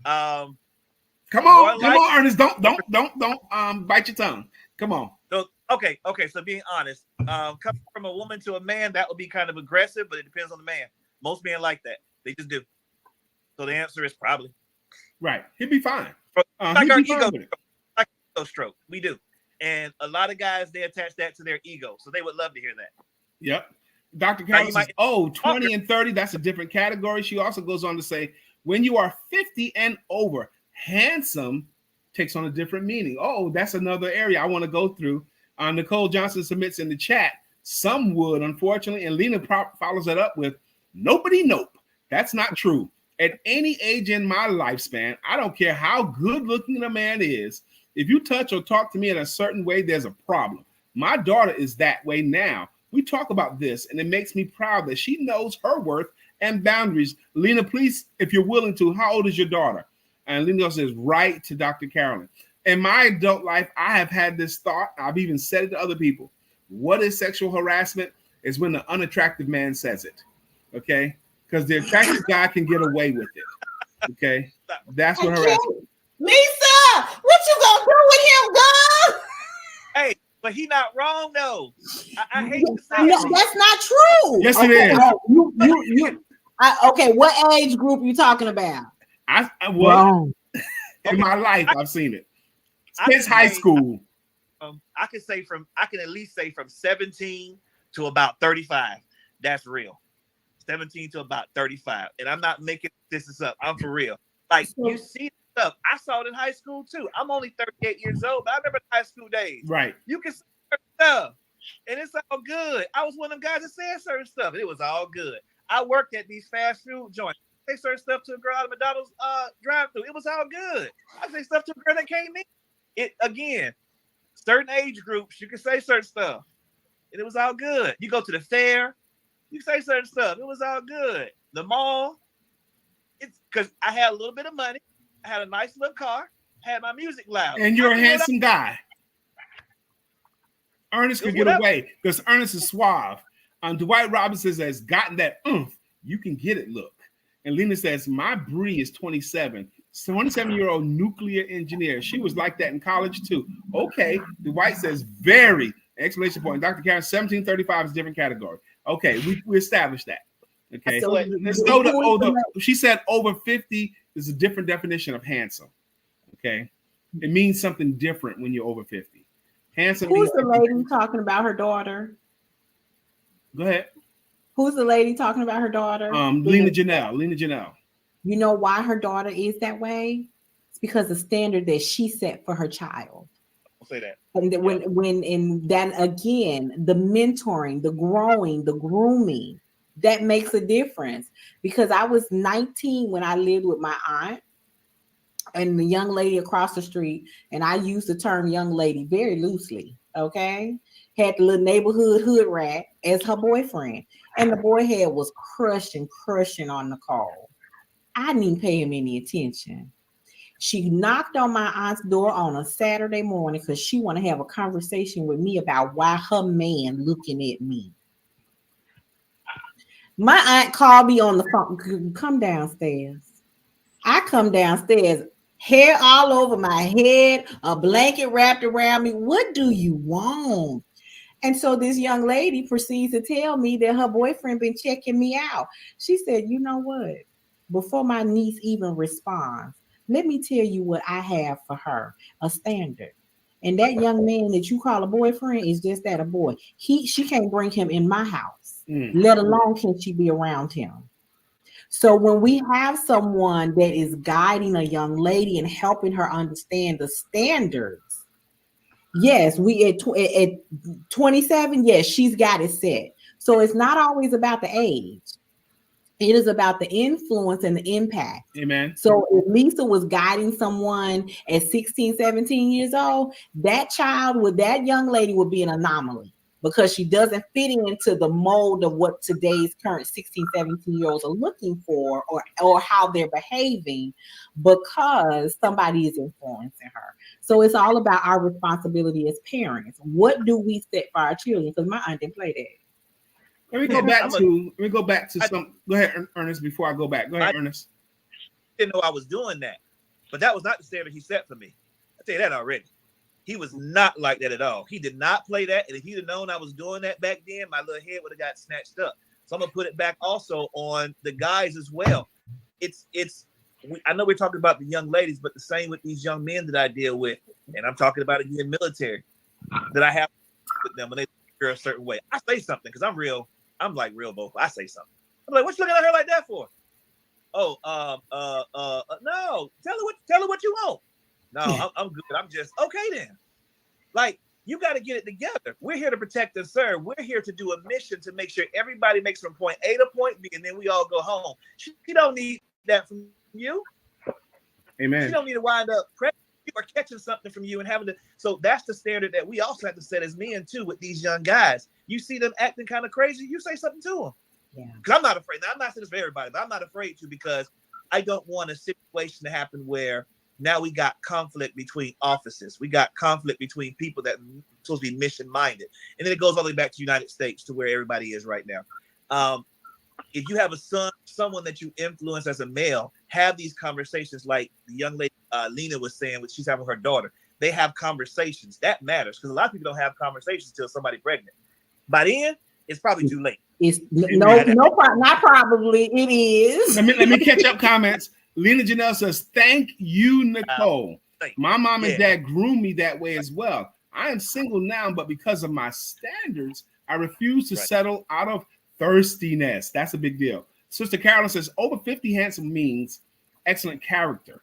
Come on, Ernest. Don't bite your tongue. Come on. So, okay. So being honest, coming from a woman to a man, that would be kind of aggressive, but it depends on the man. Most men like that. They just do. So the answer is probably. Right. He'd be fine. Like our ego stroke. We do. And a lot of guys, they attach that to their ego. So they would love to hear that. Yep. Dr. Carol says, 20 and 30, that's a different category. She also goes on to say, when you are 50 and over, handsome takes on a different meaning. Oh, that's another area I want to go through. Nicole Johnson submits in the chat, some would, unfortunately, and Lena follows that up with, nobody nope. That's not true. At any age in my lifespan, I don't care how good looking a man is, if you touch or talk to me in a certain way, there's a problem. My daughter is that way now. We talk about this, and it makes me proud that she knows her worth and boundaries. Lena, please, if you're willing to, how old is your daughter? And Lena says, right to Dr. Carolyn. In my adult life, I have had this thought. I've even said it to other people. What is sexual harassment? Is when the unattractive man says it, okay? Because the attractive guy can get away with it, okay? That's what harassment. Lisa, what you gonna do with him, girl? Hey, but he not wrong though. I hate to say no, that's not true. Yes, it is. Okay, what age group you talking about? In my life, I've seen it since high school. I can at least say from 17 to about 35. That's real. 17 to about 35. And I'm not making this up. I'm for real. Like, you see stuff. I saw it in high school too. I'm only 38 years old, but I remember the high school days. Right. You can say certain stuff, and it's all good. I was one of them guys that said certain stuff, and it was all good. I worked at these fast food joints. I say certain stuff to a girl at McDonald's drive-thru. It was all good. I say stuff to a girl that came in. It again, certain age groups, you can say certain stuff, and it was all good. You go to the fair, you say certain stuff. It was all good. The mall, it's because I had a little bit of money. I had a nice little car. Had my music loud. And you're a handsome guy. Ernest could get away because Ernest is suave. Dwight Robinson has gotten that oomph. You can get it look. And Lena says, my Bree is 27. 27-year-old nuclear engineer. She was like that in college too. Okay. Dwight says, very, exclamation point. Dr. Karen, 1735 is a different category. Okay, we established that. Okay. So Let's go to she said over 50 is a different definition of handsome. Okay. It means something different when you're over 50. Handsome. Who's the lady talking about her daughter? Go ahead. Who's the lady talking about her daughter? Lena Janelle. You know why her daughter is that way? It's because the standard that she set for her child. I'll say that. And then again, the mentoring, the growing, the grooming, that makes a difference. Because I was 19 when I lived with my aunt and the young lady across the street, and I use the term young lady very loosely, okay? Had the little neighborhood hood rat as her boyfriend. And the boy head was crushing on Nicole. I didn't even pay him any attention. She knocked on my aunt's door on a Saturday morning because she want to have a conversation with me about why her man looking at me. My aunt called me on the phone, come downstairs. I come downstairs, hair all over my head, a blanket wrapped around me. What do you want? And so this young lady proceeds to tell me that her boyfriend been checking me out. She said, you know what? Before my niece even responds, let me tell you what I have for her, a standard. And that young man that you call a boyfriend is just that, a boy. She can't bring him in my house, let alone can she be around him. So when we have someone that is guiding a young lady and helping her understand the standards, yes, we at 27, yes, she's got it set. So it's not always about the age. It is about the influence and the impact. Amen. So if Lisa was guiding someone at 16, 17 years old, that young lady would be an anomaly because she doesn't fit into the mold of what today's current 16, 17-year-olds are looking for or how they're behaving because somebody is influencing her. So it's all about our responsibility as parents. What do we set for our children? Because my aunt didn't play that. Let me go back to some. Go ahead, Ernest. Before I go back, go ahead, Ernest. Didn't know I was doing that, but that was not the standard he set for me. I tell you that already. He was not like that at all. He did not play that, and if he'd have known I was doing that back then, my little head would have got snatched up. So I'm gonna put it back also on the guys as well. I know we're talking about the young ladies, but the same with these young men that I deal with, and I'm talking about again military that I have with them when they feel a certain way. I say something because I'm real. I'm like real vocal. I say something. I'm like, what you looking at her like that for? Oh, no. Tell her what you want. No, I'm good. I'm just okay then. Like, you got to get it together. We're here to protect and serve. We're here to do a mission to make sure everybody makes from point A to point B, and then we all go home. She don't need that from you. Amen. She don't need to wind up pregnant or catching something from you and having to. So that's the standard that we also have to set as men too with these young guys. You see them acting kind of crazy, you say something to them. Yeah. Because I'm not afraid. Now, I'm not saying this for everybody, but I'm not afraid to because I don't want a situation to happen where now we got conflict between offices. We got conflict between people that are supposed to be mission minded. And then it goes all the way back to the United States to where everybody is right now. If you have a son, someone that you influence as a male, have these conversations like the young lady Lena was saying, what she's having with her daughter. They have conversations. That matters because a lot of people don't have conversations until somebody's pregnant. By then, it's probably too late. It's not probably. It is. Let me catch up comments. Lena Janelle says, "Thank you, Nicole. My mom and dad groomed me that way as well. I am single now, but because of my standards, I refuse to Right. settle out of thirstiness. That's a big deal. Sister Carolyn says over 50 handsome means excellent character,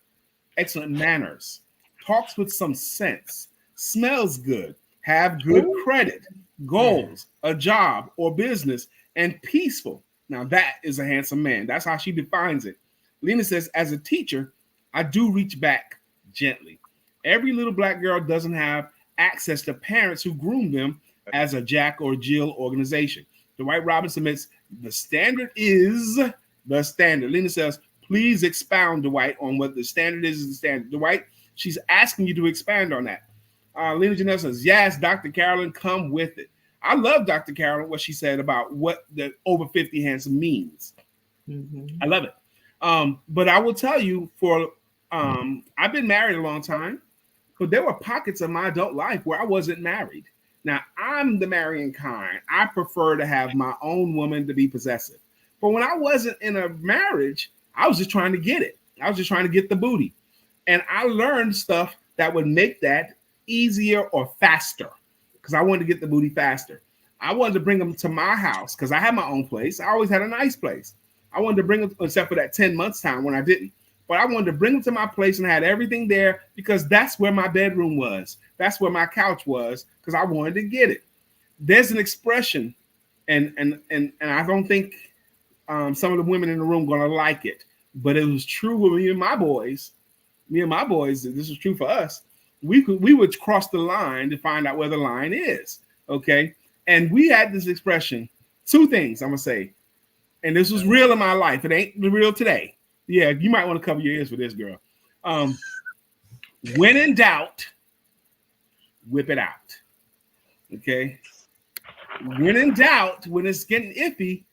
excellent manners, talks with some sense, smells good, have good credit, goals, a job or business, and peaceful. Now that is a handsome man. That's how she defines it. Lena says, as a teacher, I do reach back gently. Every little black girl doesn't have access to parents who groom them as a Jack or Jill organization. Dwight Robinson admits the standard is the standard. Lena says, please expound, Dwight, on what the standard is the standard. Dwight, she's asking you to expand on that. Lena Janelle says, yes, Dr. Carolyn, come with it. I love Dr. Carolyn, what she said about what the over 50 handsome means. Mm-hmm. I love it. But I will tell you, I've been married a long time, but there were pockets of my adult life where I wasn't married. Now, I'm the marrying kind. I prefer to have my own woman to be possessive. But when I wasn't in a marriage, I was just trying to get it. I was just trying to get the booty. And I learned stuff that would make that easier or faster because I wanted to get the booty faster. I wanted to bring them to my house because I had my own place. I always had a nice place. I wanted to bring them, except for that 10 months time when I didn't. But I wanted to bring them to my place and I had everything there because that's where my bedroom was. That's where my couch was because I wanted to get it. There's an expression, and I don't think some of the women in the room going to like it, but it was true with me and my boys. This is true for us. We would cross the line to find out where the line is. Okay. And we had this expression, two things I'm going to say. And this was real in my life. It ain't real today. Yeah, you might want to cover your ears for this, girl. When in doubt, whip it out. Okay. When in doubt, when it's getting iffy,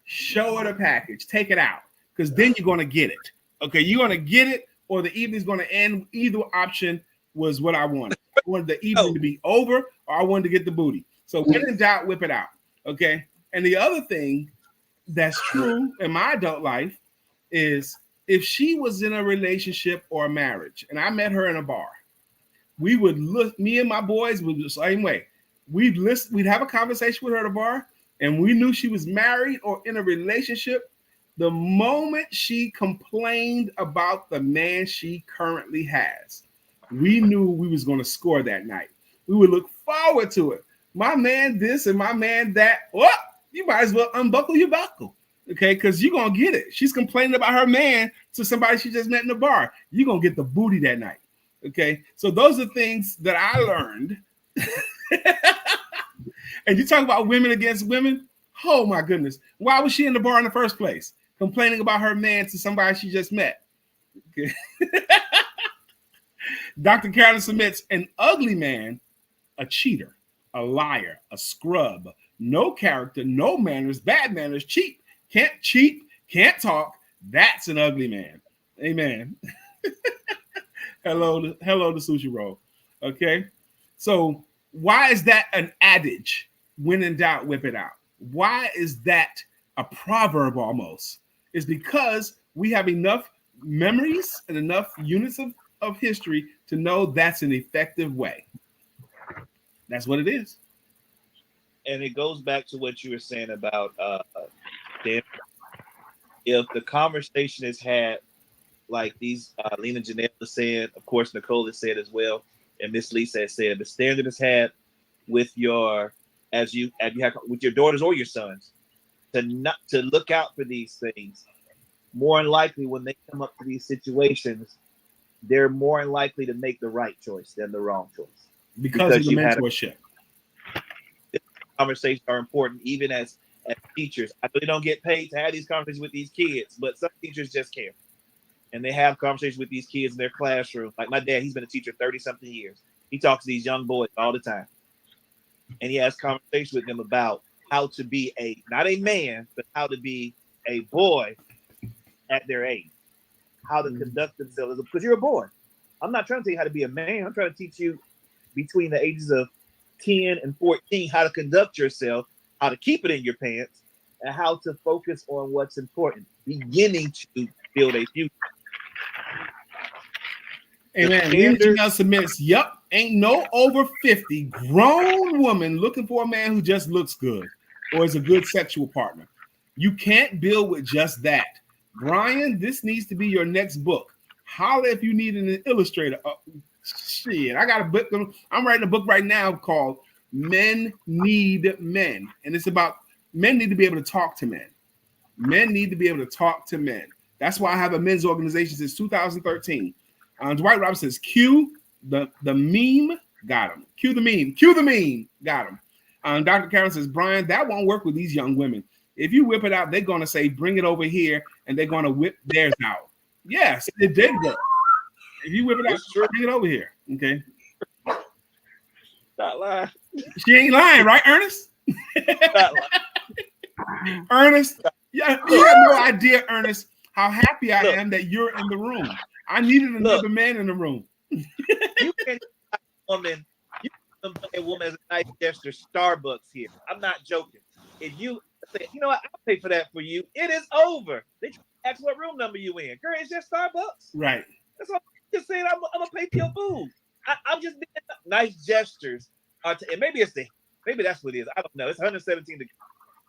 show her the package. Take it out. Because then you're going to get it. Okay, you're going to get it, or the evening's going to end. Either option was what I wanted. I wanted the evening to be over, or I wanted to get the booty. So when in doubt, whip it out. Okay. And the other thing that's true in my adult life is if she was in a relationship or a marriage and I met her in a bar, we would look, me and my boys would do the same way. We'd have a conversation with her at a bar, and we knew she was married or in a relationship. The moment she complained about the man she currently has, we knew we was going to score that night. We would look forward to it. My man this and my man that. Oh, you might as well unbuckle your buckle. Okay, because you're going to get it. She's complaining about her man to somebody she just met in the bar. You're going to get the booty that night. Okay, so those are things that I learned. And you talk about women against women. Oh, my goodness. Why was she in the bar in the first place? Complaining about her man to somebody she just met. Okay. Dr. Carolyn submits an ugly man, a cheater, a liar, a scrub, no character, no manners, bad manners, cheat, can't talk. That's an ugly man. Amen. Hello to Sushi Roll. Okay. So why is that an adage? When in doubt, whip it out. Why is that a proverb almost? It's because we have enough memories and enough units of history to know that's an effective way. That's what it is. And it goes back to what you were saying about if the conversation is had like these Lena Janelle said, of course Nicole has said as well, and Miss Lisa has said, the standard is had with your as you have with your daughters or your sons to look out for these things. More than likely, when they come up to these situations, they're more than likely to make the right choice than the wrong choice because of the mentorship. Conversations are important, even as teachers. I really don't get paid to have these conversations with these kids, but some teachers just care. And they have conversations with these kids in their classroom. Like my dad, he's been a teacher 30-something years. He talks to these young boys all the time. And he has conversations with them about how to be not a man, but how to be a boy at their age. How to conduct themselves. Because you're a boy. I'm not trying to tell you how to be a man. I'm trying to teach you between the ages of 10 and 14 how to conduct yourself, how to keep it in your pants, and how to focus on what's important. Beginning to build a future. The Amen. Lena standard. Janelle submits, yep, ain't no over 50 grown woman looking for a man who just looks good or is a good sexual partner. You can't build with just that. Brian, this needs to be your next book. Holla if you need an illustrator. Shit, I got a book. I'm writing a book right now called Men Need Men. And it's about men need to be able to talk to men. Men need to be able to talk to men. That's why I have a men's organization since 2013. Dwight Robinson says, cue the meme, got him. Cue the meme, got him. Dr. Karen says, Brian, that won't work with these young women. If you whip it out, they're going to say, bring it over here, and they're going to whip theirs out. Yes, it did work. If you whip it out, bring it over here. Okay. Not lying. She ain't lying, right, Ernest? Not lying. Ernest, yeah, you have no idea, Ernest, how happy I am that you're in the room. I needed another man in the room. You can woman, you can buy a woman as a nice gesture. Starbucks here. I'm not joking. If you say, you know what, I'll pay for that for you, it is over. They ask what room number you in. Girl, it's just Starbucks. Right. That's all. I'm just saying I'm gonna pay for your food. I'm just being nice gestures. And maybe that's what it is. I don't know. It's 117 degrees.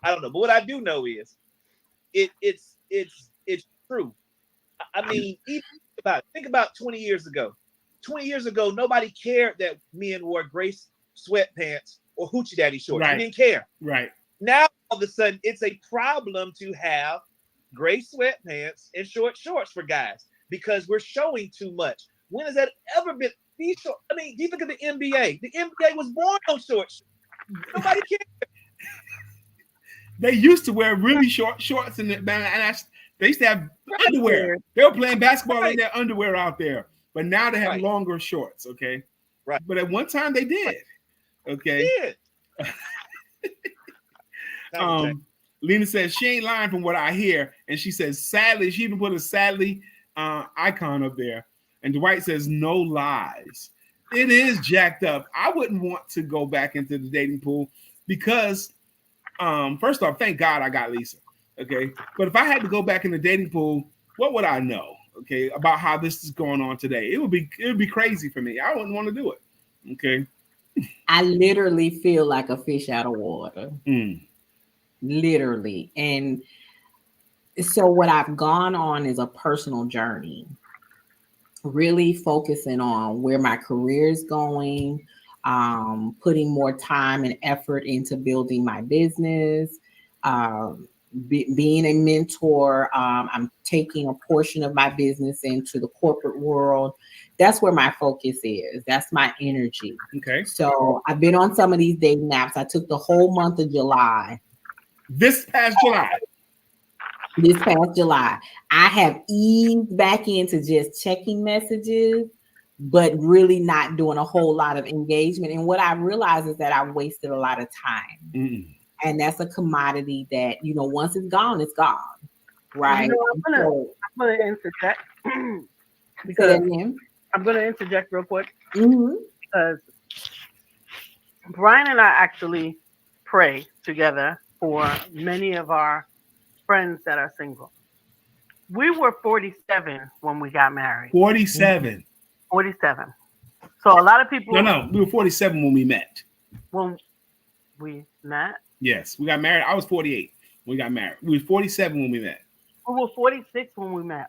I don't know. But what I do know is it's true. I mean, even think about 20 years ago. 20 years ago, nobody cared that men wore gray sweatpants or hoochie daddy shorts. Right. You didn't care. Right. Now all of a sudden, it's a problem to have gray sweatpants and short shorts for guys because we're showing too much. When has that ever been? I mean, do you think of the NBA? The NBA was born on shorts. Nobody cared. They used to wear really short shorts and they used to have underwear. They were playing basketball in their underwear out there, but now they have longer shorts. Okay, right. But at one time they did. Okay. They did. Lena says she ain't lying from what I hear, and she says sadly. She even put a sadly icon up there. And Dwight says no lies. It is jacked up. I wouldn't want to go back into the dating pool because, first off, thank God I got Lisa. Okay, but if I had to go back in the dating pool, what would I know? Okay, about how this is going on today, it would be crazy for me. I wouldn't want to do it. Okay, I literally feel like a fish out of water. Literally, and so what I've gone on is a personal journey. Really focusing on where my career is going, putting more time and effort into building my business, being a mentor. I'm taking a portion of my business into the corporate world. That's where my focus is. That's my energy. Okay. So I've been on some of these dating apps. I took the whole month of July. This past July, I have eased back into just checking messages, but really not doing a whole lot of engagement. And what I realized is that I wasted a lot of time. And that's a commodity that, once it's gone, right? I'm gonna interject because I'm gonna interject real quick because Brian and I actually pray together for many of our friends that are single. We were 47 when we got married. 47. 47. So a lot of people. No, we were 47 when we met. When we met? Yes, we got married. I was 48 when we got married. We were 47 when we met. We were 46 when we met.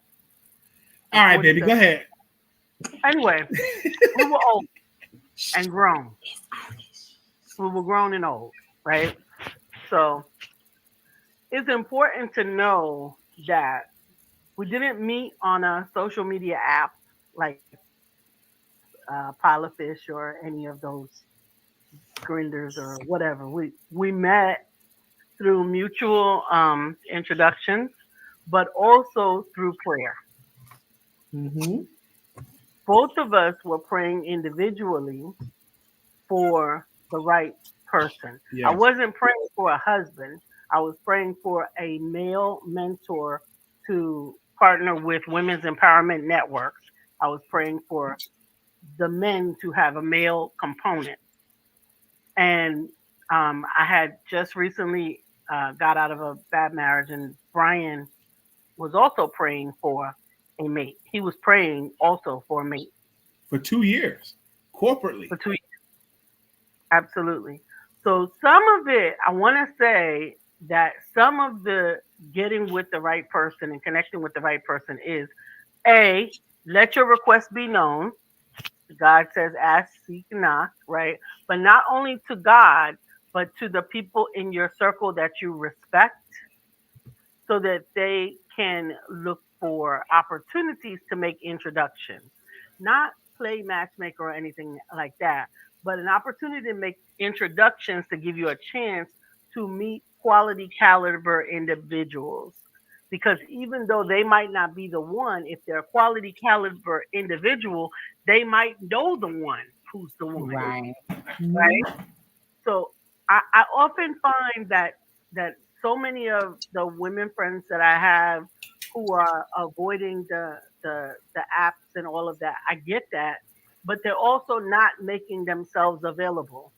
All right, baby, go ahead. Anyway, we were old and grown. We were grown and old, right? So it's important to know that we didn't meet on a social media app like Pile of Fish or any of those grinders or whatever. We met through mutual introductions, but also through prayer. Both of us were praying individually for the right person. Yes. I wasn't praying for a husband. I was praying for a male mentor to partner with Women's Empowerment Networks. I was praying for the men to have a male component. And I had just recently got out of a bad marriage, and Brian was also praying for a mate. He was praying also for a mate. for 2 years corporately. For 2 years. Absolutely. So some of it, I want to say that some of the getting with the right person and connecting with the right person is A, let your request be known. God says, ask, seek, knock, right? But not only to God, but to the people in your circle that you respect so that they can look for opportunities to make introductions. Not play matchmaker or anything like that, but an opportunity to make introductions to give you a chance to meet quality caliber individuals. Because even though they might not be the one, if they're a quality caliber individual, they might know the one who's the one, Right. right? So I often find that so many of the women friends that I have who are avoiding the apps and all of that, I get that, but they're also not making themselves available.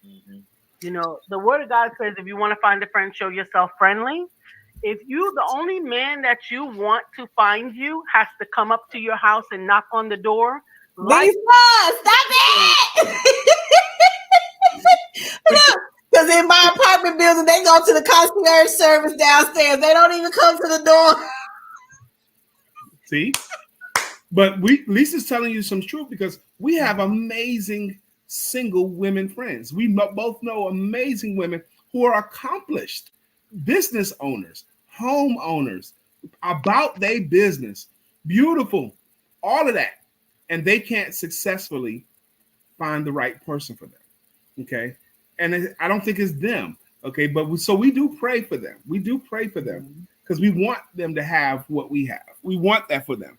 Mm-hmm. You know, the word of God says if you want to find a friend, show yourself friendly. If you the only man that you want to find you has to come up to your house and knock on the door, like Lisa, stop it! Look, because in my apartment building, they go to the concierge service downstairs. They don't even come to the door. See? But Lisa's telling you some truth because we have amazing single women friends. We both know amazing women who are accomplished business owners, homeowners, about their business, beautiful, all of that. And they can't successfully find the right person for them. Okay. And I don't think it's them. Okay. But so we do pray for them. We do pray for them because we want them to have what we have. We want that for them.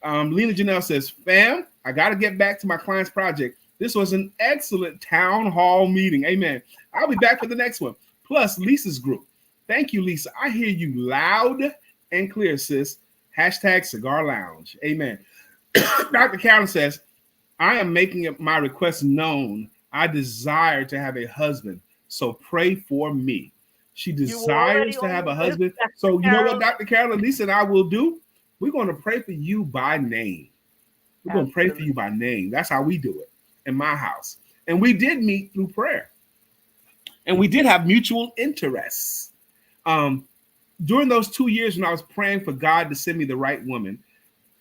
Lena Janelle says, fam, I got to get back to my client's project. This was an excellent town hall meeting. Amen. I'll be back for the next one. Plus, Lisa's group. Thank you, Lisa. I hear you loud and clear, sis. Hashtag Cigar Lounge. Amen. Dr. Callan says, I am making my request known. I desire to have a husband, so pray for me. She desires to have a husband. So you know what, Dr. Carolyn, Lisa and I will do? We're going to pray for you by name. We're going to pray for you by name. That's how we do it in my house. And we did meet through prayer. And we did have mutual interests. During those 2 years when I was praying for God to send me the right woman,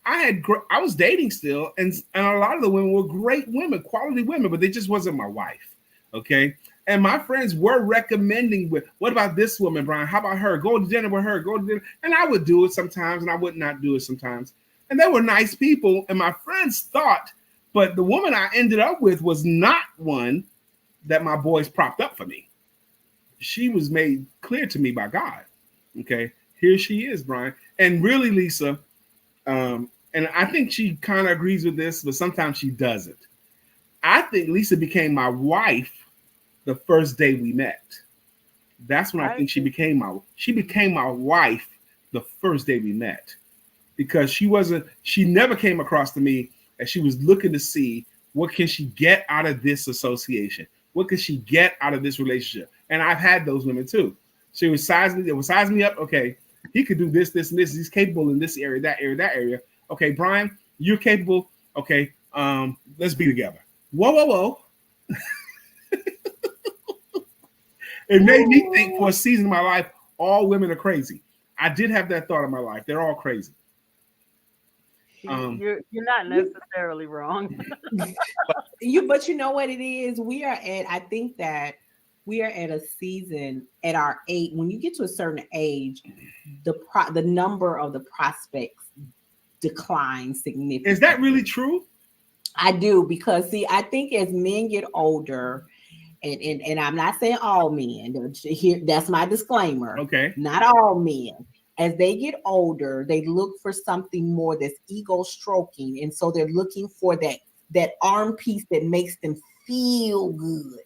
I was dating still, and a lot of the women were great women, quality women, but they just wasn't my wife. Okay. And my friends were recommending, what about this woman, Brian? How about her? Go to dinner with her. Go to dinner. And I would do it sometimes, and I would not do it sometimes. And they were nice people, and my friends thought, but the woman I ended up with was not one that my boys propped up for me. She was made clear to me by God. Okay. Here she is, Brian. And really, Lisa, and I think she kind of agrees with this, but sometimes she doesn't. I think Lisa became my wife the first day we met. That's when I think she became my wife the first day we met, because she never came across to me as she was looking to see what can she get out of this association, what can she get out of this relationship. And I've had those women too. She would size me up. Okay, he could do this, this, and this. He's capable in this area, that area, that area. Okay, Brian, you're capable. Okay, let's be together. Whoa. It made me think for a season of my life, all women are crazy. I did have that thought in my life. They're all crazy. You're not necessarily wrong. But you know what it is? I think that we are at a season at our age. When you get to a certain age, the number of the prospects declines significantly. Is that really true? I do, because see, I think as men get older, and I'm not saying all men. Here, that's my disclaimer. Okay. Not all men. As they get older, they look for something more that's ego stroking, and so they're looking for that arm piece that makes them feel good.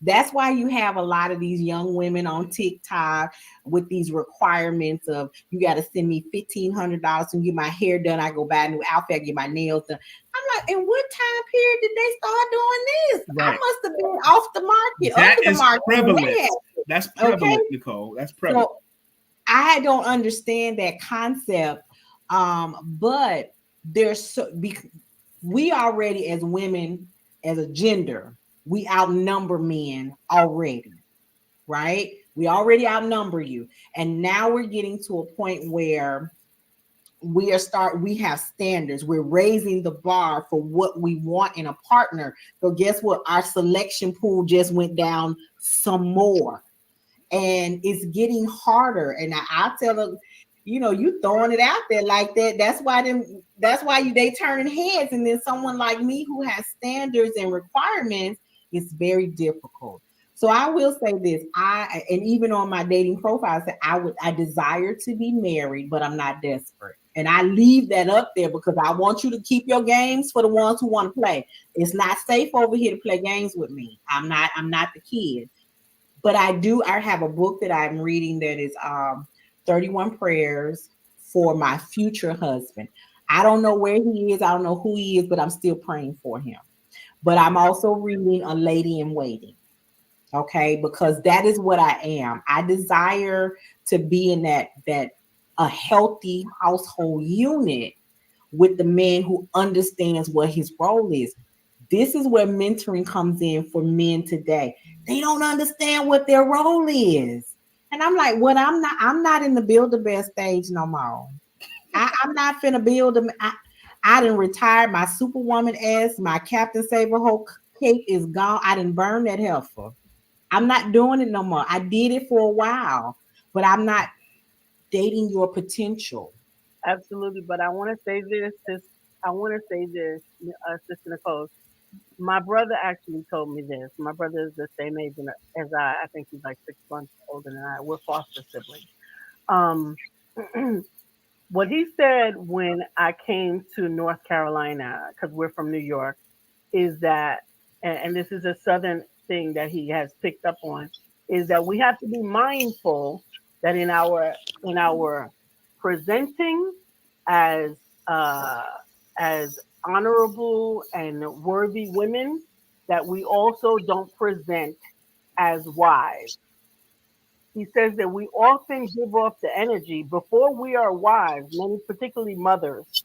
That's why you have a lot of these young women on TikTok with these requirements of, you got to send me $1,500 to get my hair done. I go buy a new outfit, I get my nails done. I'm like, in what time period did they start doing this? Right. I must have been off the market. That under is the market. prevalent. That's prevalent, Okay? Nicole. That's prevalent. So I don't understand that concept, but there's we already as women, as a gender, we outnumber men already, right? We already outnumber you. And now we're getting to a point where we have standards. We're raising the bar for what we want in a partner. So guess what? Our selection pool just went down some more. And it's getting harder. And I tell them, you throwing it out there like that. That's why they turning heads. And then someone like me who has standards and requirements, it's very difficult. So I will say this, and even on my dating profile, I said I desire to be married, but I'm not desperate. And I leave that up there because I want you to keep your games for the ones who want to play. It's not safe over here to play games with me. I'm not the kid. But I have a book that I'm reading that is 31 prayers for my future husband. I don't know where he is, I don't know who he is, but I'm still praying for him. But I'm also reading A Lady in Waiting. Okay, because that is what I am. I desire to be in that a healthy household unit with the man who understands what his role is. This is where mentoring comes in for men today. They don't understand what their role is. And I'm like, what? I'm not in the build the best stage no more. I'm not finna build them. I didn't retire my superwoman ass. My Captain Saber whole cake is gone. I didn't burn that heifer. I'm not doing it no more. I did it for a while, but I'm not dating your potential. Absolutely. But I want to say this, Sister Nicole. My brother actually told me this. My brother is the same age as I. I think he's like 6 months older than I. We're foster siblings. Um, what he said when I came to North Carolina, because we're from New York, is that, and this is a Southern thing that he has picked up on, is that we have to be mindful that in our presenting as uh, as honorable and worthy women, that we also don't present as wives. He says that we often give off the energy before we are wives, many particularly mothers,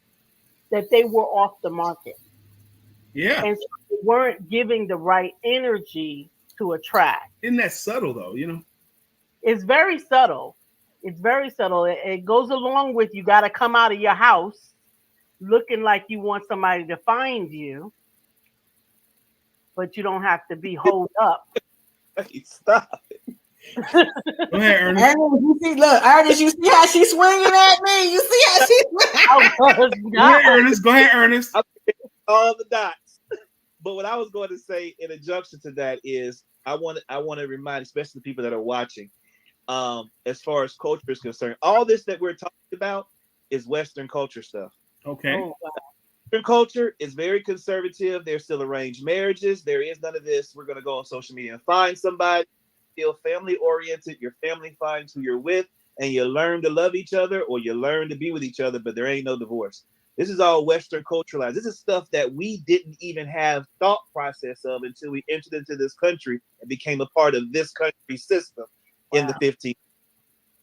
that they were off the market. Yeah. And so they weren't giving the right energy to attract. Isn't that subtle though? You know. It's very subtle. It's very subtle. It goes along with you got to come out of your house looking like you want somebody to find you, but you don't have to be holed up. Hey, stop. Go ahead, Ernest. Ernest, Ernest, you see how she's swinging at me? You see how she's I was Go ahead, not. Ernest. Go ahead, Ernest. All the dots. But what I was going to say in adjunction to that is I want to remind, especially the people that are watching, as far as culture is concerned, all this that we're talking about is Western culture stuff. Okay. Oh, wow. Western culture is very conservative. There's still arranged marriages. There is none of this. We're going to go on social media and find somebody. Feel family oriented. Your family finds who you're with, and you learn to love each other, or you learn to be with each other. But there ain't no divorce. This is all Western culturalized. This is stuff that we didn't even have thought process of until we entered into this country and became a part of this country system in the Wow. 15th.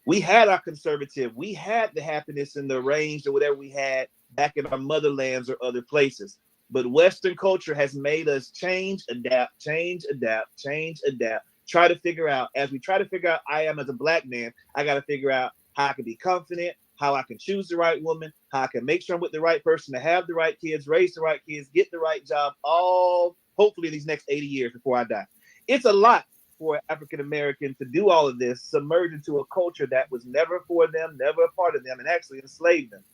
We had our conservative, we had the happiness and the range or whatever we had back in our motherlands or other places. But Western culture has made us change, adapt, change, adapt, change, adapt. Try to figure out, as we try to figure out, I am as a black man, I got to figure out how I can be confident, how I can choose the right woman, how I can make sure I'm with the right person to have the right kids, raise the right kids, get the right job, all hopefully these next 80 years before I die. It's a lot for African Americans to do all of this, submerge into a culture that was never for them, never a part of them, and actually enslaved them.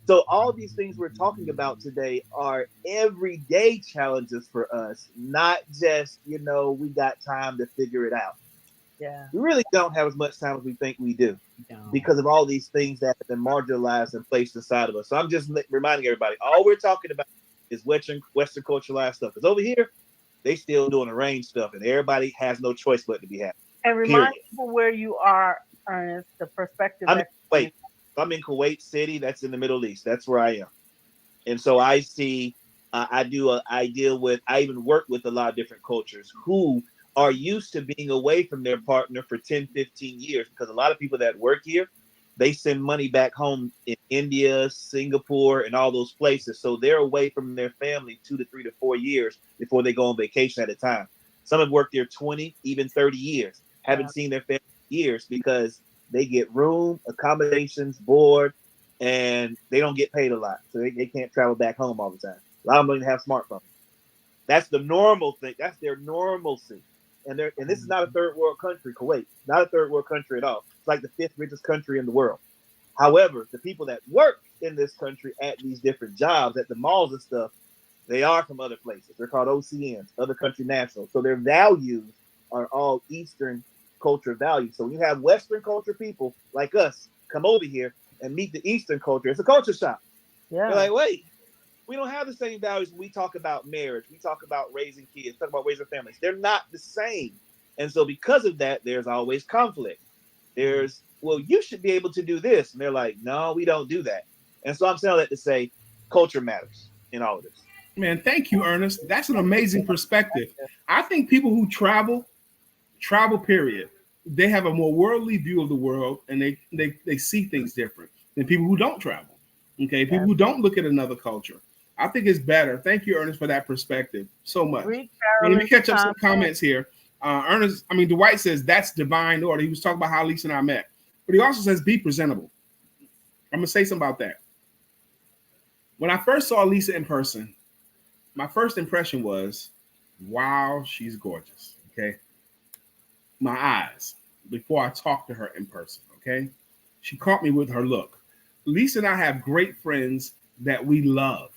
So all these things we're talking about today are everyday challenges for us, not just, we got time to figure it out. Yeah. We really don't have as much time as we think we do because of all these things that have been marginalized and placed inside of us. So I'm just reminding everybody, all we're talking about is Western culturalized stuff. Because over here, they still doing arranged stuff, and everybody has no choice but to be happy. And remind Period. people where you are, Ernest, the perspective I'm in that Kuwait. I'm in Kuwait City. That's in the Middle East. That's where I am. And so I see, I even work with a lot of different cultures who are used to being away from their partner for 10, 15 years, because a lot of people that work here, they send money back home in India, Singapore, and all those places. So they're away from their family 2 to 3 to 4 years before they go on vacation at a time. Some have worked there 20, even 30 years, Yeah. haven't seen their family in years because they get room, accommodations, board, and they don't get paid a lot. So they can't travel back home all the time. A lot of them don't even have smartphones. That's the normal thing. That's their normalcy. And this is not a third world country, Kuwait. Not a third world country at all. It's like the fifth richest country in the world. However, the people that work in this country at these different jobs, at the malls and stuff, they are from other places. They're called OCNs, other country nationals. So their values are all Eastern culture values. So when you have Western culture people like us come over here and meet the Eastern culture, it's a culture shock. They're Yeah. like, wait, we don't have the same values when we talk about marriage. We talk about raising kids, talk about raising families. They're not the same. And so because of that, there's always conflict. There's, well, you should be able to do this. And they're like, no, we don't do that. And so I'm saying that to say culture matters in all of this. Man, thank you, Ernest. That's an amazing perspective. I think people who travel period, they have a more worldly view of the world, and they see things different than people who don't travel. Okay, people who don't look at another culture. I think it's better. Thank you, Ernest, for that perspective so much. Read Well, let me Carolyn's catch up some comment. comments here. Dwight says that's divine order. He was talking about how Lisa and I met, but he also says be presentable. I'm gonna say something about that. When I first saw Lisa in person, my first impression was, wow, she's gorgeous. Okay, my eyes before I talked to her in person. Okay, she caught me with her look. Lisa and I have great friends that we love,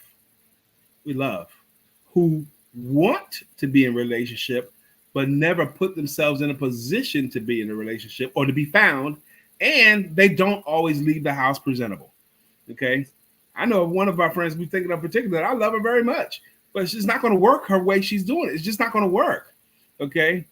who want to be in a relationship, but never put themselves in a position to be in a relationship or to be found, and they don't always leave the house presentable. Okay, I know one of our friends we thinking of particular. I love her very much, but it's just not going to work her way she's doing it. It's just not going to work. Okay,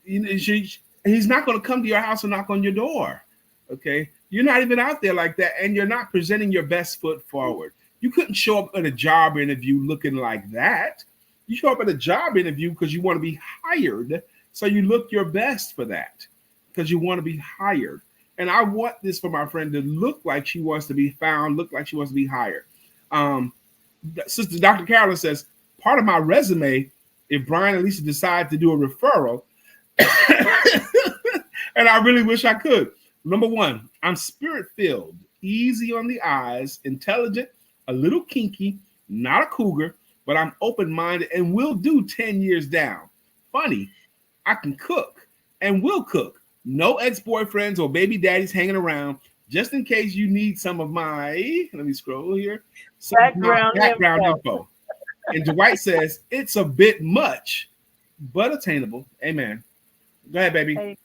he's not going to come to your house and knock on your door. Okay, you're not even out there like that, and you're not presenting your best foot forward. You couldn't show up at a job interview looking like that. You show up at a job interview because you want to be hired, so you look your best for that because you want to be hired. And I want this for my friend to look like she wants to be found, look like she wants to be hired. Um, Sister Dr. Carolyn says part of my resume, if Brian and Lisa decide to do a referral, and I really wish I could. Number one, I'm spirit filled, easy on the eyes, intelligent, a little kinky, not a cougar, but I'm open minded and will do 10 years down. Funny, I can cook and will cook. No ex boyfriends or baby daddies hanging around. Just in case you need some of my, let me scroll here, some of my Background background info. info. And Dwight says, it's a bit much, but attainable. Amen. Go ahead, baby. Hey,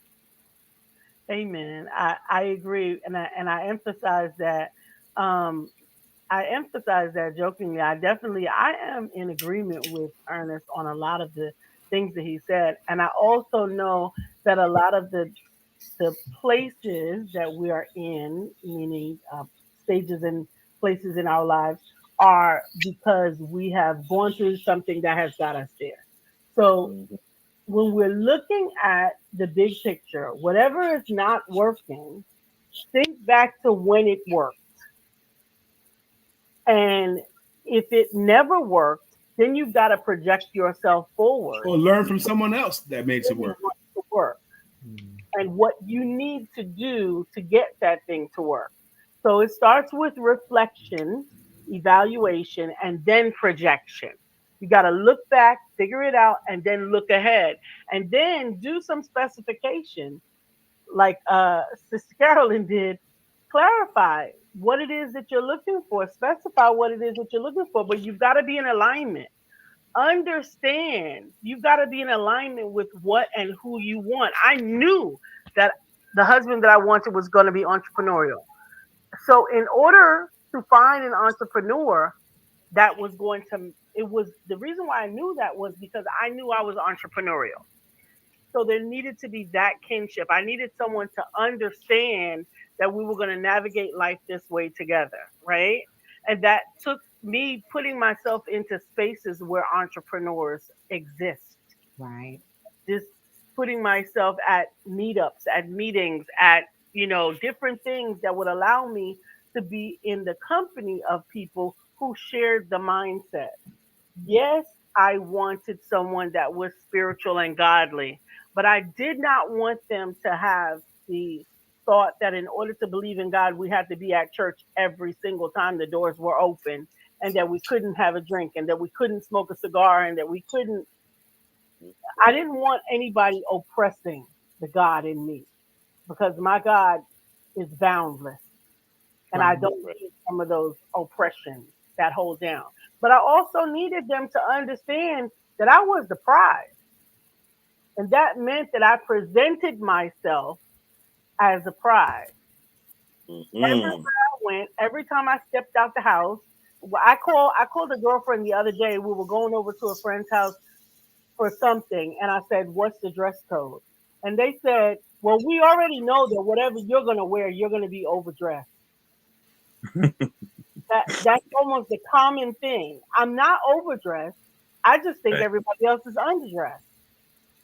amen. I agree, and I emphasize that. Um, I emphasize that jokingly. I am in agreement with Ernest on a lot of the things that he said, and I also know that a lot of the places that we are in, meaning stages and places in our lives, are because we have gone through something that has got us there. So when we're looking at the big picture, whatever is not working, think back to when it worked. And if it never worked, then you've got to project yourself forward Or learn from someone else that makes it really work. want to work and what you need to do to get that thing to work. So it starts with reflection, evaluation, and then projection. You got to look back, figure it out, and then look ahead. And then do some specification, like Sister Carolyn did. Clarify what it is that you're looking for, specify what it is that you're looking for, but you've got to be in alignment. Understand, you've got to be in alignment with what and who you want. I knew that the husband that I wanted was going to be entrepreneurial. So, in order to find an entrepreneur that was going to, it was the reason why I knew that was because I knew I was entrepreneurial. So there needed to be that kinship. I needed someone to understand that we were going to navigate life this way together, right? And that took me putting myself into spaces where entrepreneurs exist. Right. Just putting myself at meetups, at meetings, at different things that would allow me to be in the company of people who shared the mindset. Yes, I wanted someone that was spiritual and godly, but I did not want them to have the thought that in order to believe in God, we had to be at church every single time the doors were open, and that we couldn't have a drink, and that we couldn't smoke a cigar, and that we couldn't. I didn't want anybody oppressing the God in me, because my God is boundless, and I Right. don't need some of those oppressions that hold down. But I also needed them to understand that I was the prize, and that meant that I presented myself as a prize. Everywhere Mm-hmm. I went, every time I stepped out the house, I called a girlfriend the other day. We were going over to a friend's house for something, and I said, "What's the dress code?" And they said, "Well, we already know that whatever you're gonna wear, you're gonna be overdressed." That's almost the common thing. I'm not overdressed. I just think Right. everybody else is underdressed.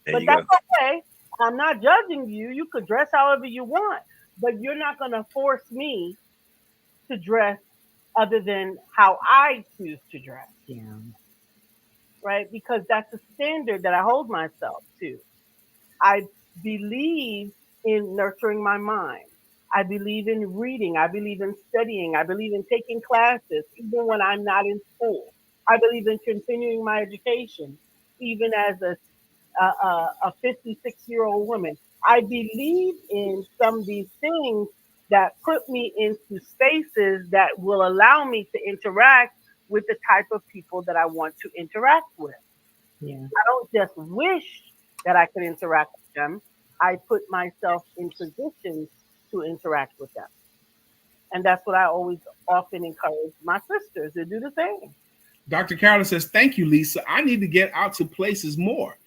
There But you that's go. okay. I'm not judging you. You could dress however you want, but you're not gonna force me to dress other than how I choose to dress, Yeah. right? Because that's a standard that I hold myself to. I believe in nurturing my mind. I believe in reading. I believe in studying. I believe in taking classes, even when I'm not in school. I believe in continuing my education, even as a 56-year-old woman. I believe in some of these things that put me into spaces that will allow me to interact with the type of people that I want to interact with. Yeah. I don't just wish that I could interact with them. I put myself in positions to interact with them. And that's what I always often encourage my sisters to do the same. Dr. Carolyn says, "Thank you, Lisa. I need to get out to places more.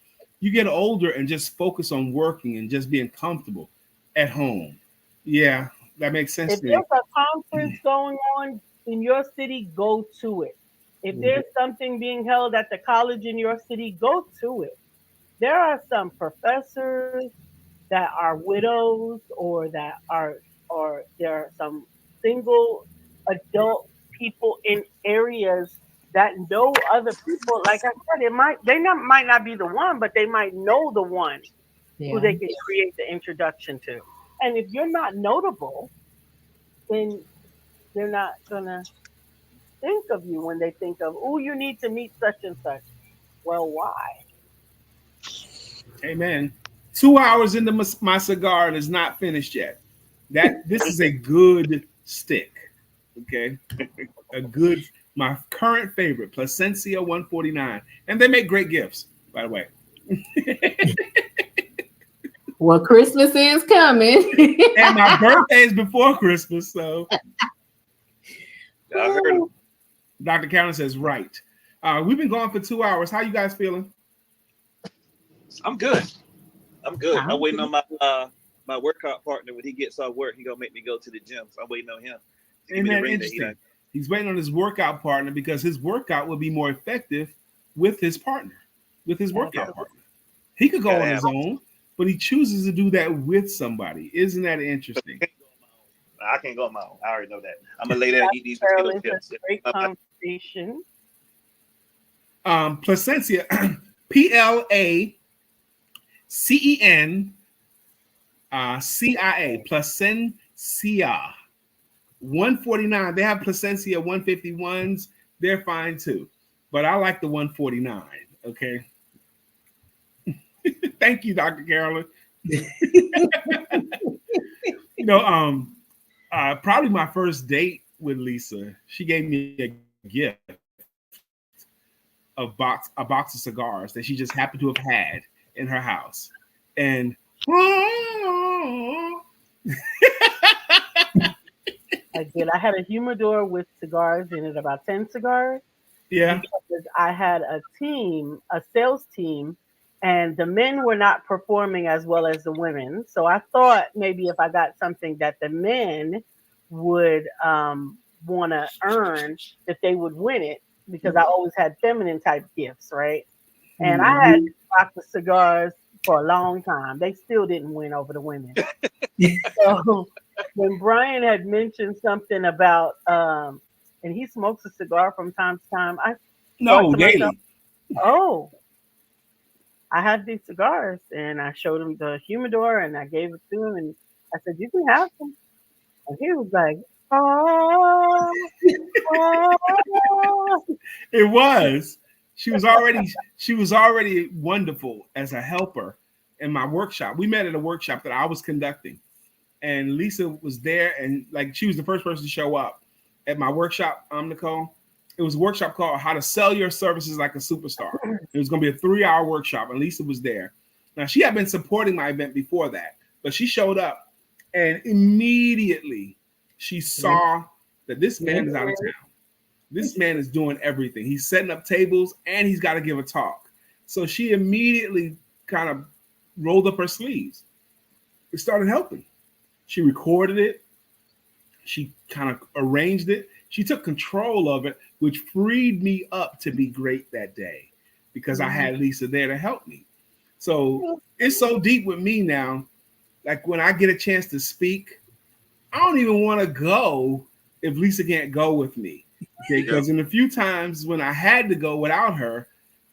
You get older and just focus on working and just being comfortable at home." Yeah, that makes sense If to me. there's a conference going on in your city, go to it. If Mhm. there's something being held at the college in your city, go to it. There are some professors that are widows, or there are some single adult people in areas that know other people. Like I said, might not be the one, but they might know the one who Yeah. they can create the introduction to. And if you're not notable, then they're not gonna think of you when they think of, oh, you need to meet such and such. Well, why? Amen. 2 hours into my cigar and it's not finished yet. This is a good stick. Okay, a good, my current favorite, Placencia 149, and they make great gifts, by the way. Well, Christmas is coming. And my birthday is before Christmas, so I heard him. Dr. Carolyn says, right. We've been gone for 2 hours. How you guys feeling? I'm good. I'm good. I'm I'm waiting on my workout partner. When he gets off work, he gonna make me go to the gym. So I'm waiting on him to give Isn't me the that ring that he interesting? done. He's waiting on his workout partner because his workout will be more effective with his partner, with his Yeah, workout partner. He could go gotta on have. his own, but he chooses to do that with somebody. Isn't that interesting? I can't go on my own. I already know that. I'm gonna lay there and eat these potato Carol, it's a chips. great conversation. Placencia, PLACENCIA, Placencia 149. They have Placencia 151s. They're fine too, but I like the 149. Okay. Thank you, Dr. Carolyn. You know, probably my first date with Lisa, she gave me a gift, a box of cigars that she just happened to have had in her house, and I did. I had a humidor with cigars in it, about 10 cigars, yeah, because I had a team, a sales team, and the men were not performing as well as the women. So I thought maybe if I got something that the men would want to earn, that they would win it, because I always had feminine type gifts, right? And I had Mhm. this box of cigars for a long time. They still didn't win over the women. So when Brian had mentioned something about, and he smokes a cigar from time to time, I thought No, to myself, daily. oh, I have these cigars. And I showed him the humidor and I gave it to him. And I said, you can have them. And he was like, oh, oh. It was. She was already wonderful as a helper in my workshop. We met at a workshop that I was conducting, and Lisa was there, and like she was the first person to show up at my workshop. Nicole. It was a workshop called "How to Sell Your Services Like a Superstar." It was going to be a 3-hour workshop, and Lisa was there. Now she had been supporting my event before that, but she showed up, and immediately she saw that this man is out of town. This man is doing everything. He's setting up tables and he's got to give a talk. So she immediately kind of rolled up her sleeves and started helping. She recorded it. She kind of arranged it. She took control of it, which freed me up to be great that day because I had Lisa there to help me. So it's so deep with me now. Like when I get a chance to speak, I don't even want to go if Lisa can't go with me. Okay, because in a few times when I had to go without her,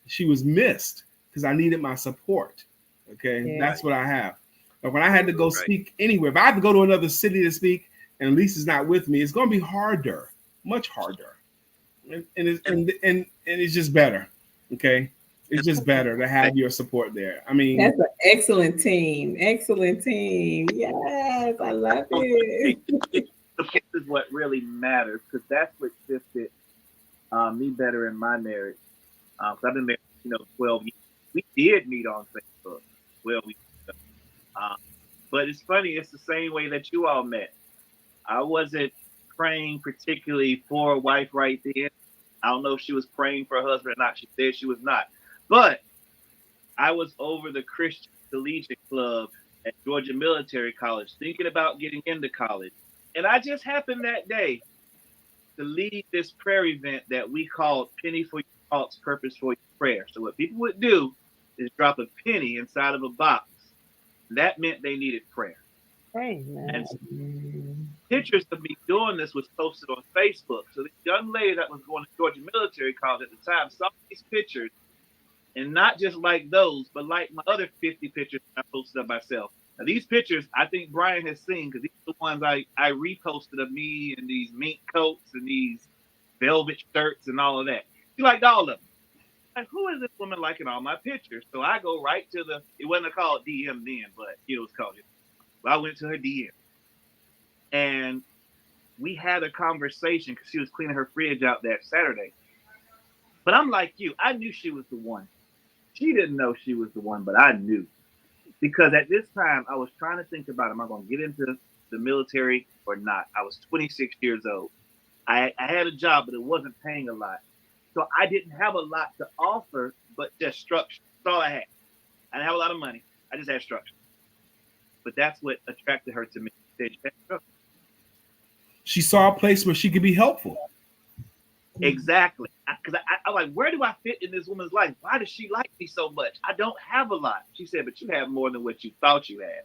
she was missed because I needed my support. Okay, that's what I have. But when I had to go speak anywhere, if I have to go to another city to speak and Lisa's not with me, it's going to be harder, much harder, and it's just better. Okay, it's just better to have your support there. I mean, that's an excellent team. Excellent team. Yes, I love it. Support is what really matters because that's what shifted me better in my marriage. Because I've been married, 12 years. We did meet on Facebook 12 years ago. But it's funny, it's the same way that you all met. I wasn't praying particularly for a wife right then. I don't know if she was praying for her husband or not. She said she was not. But I was over the Christian Collegiate Club at Georgia Military College thinking about getting into college. And I just happened that day to lead this prayer event that we called Penny for Your Thoughts, Purpose for Your Prayer. So what people would do is drop a penny inside of a box. That meant they needed prayer. Amen. And so pictures of me doing this was posted on Facebook. So the young lady that was going to Georgia Military College at the time saw these pictures, and not just like those, but like my other 50 pictures I posted of myself. Now, these pictures, I think Brian has seen because these are the ones I reposted of me in these mink coats and these velvet shirts and all of that. She liked all of them. Like, who is this woman liking all my pictures? So I go right to it wasn't called DM then, but it was called it. So I went to her DM. And we had a conversation because she was cleaning her fridge out that Saturday. But I'm like you. I knew she was the one. She didn't know she was the one, but I knew. Because at this time, I was trying to think about, am I going to get into the military or not? I was 26 years old. I had a job, but it wasn't paying a lot. So I didn't have a lot to offer, but just structure. That's all I had. I didn't have a lot of money. I just had structure. But that's what attracted her to me. she saw a place where she could be helpful. Exactly. Because I was like, where do I fit in this woman's life? Why does she like me so much? I don't have a lot. She said, but you have more than what you thought you had.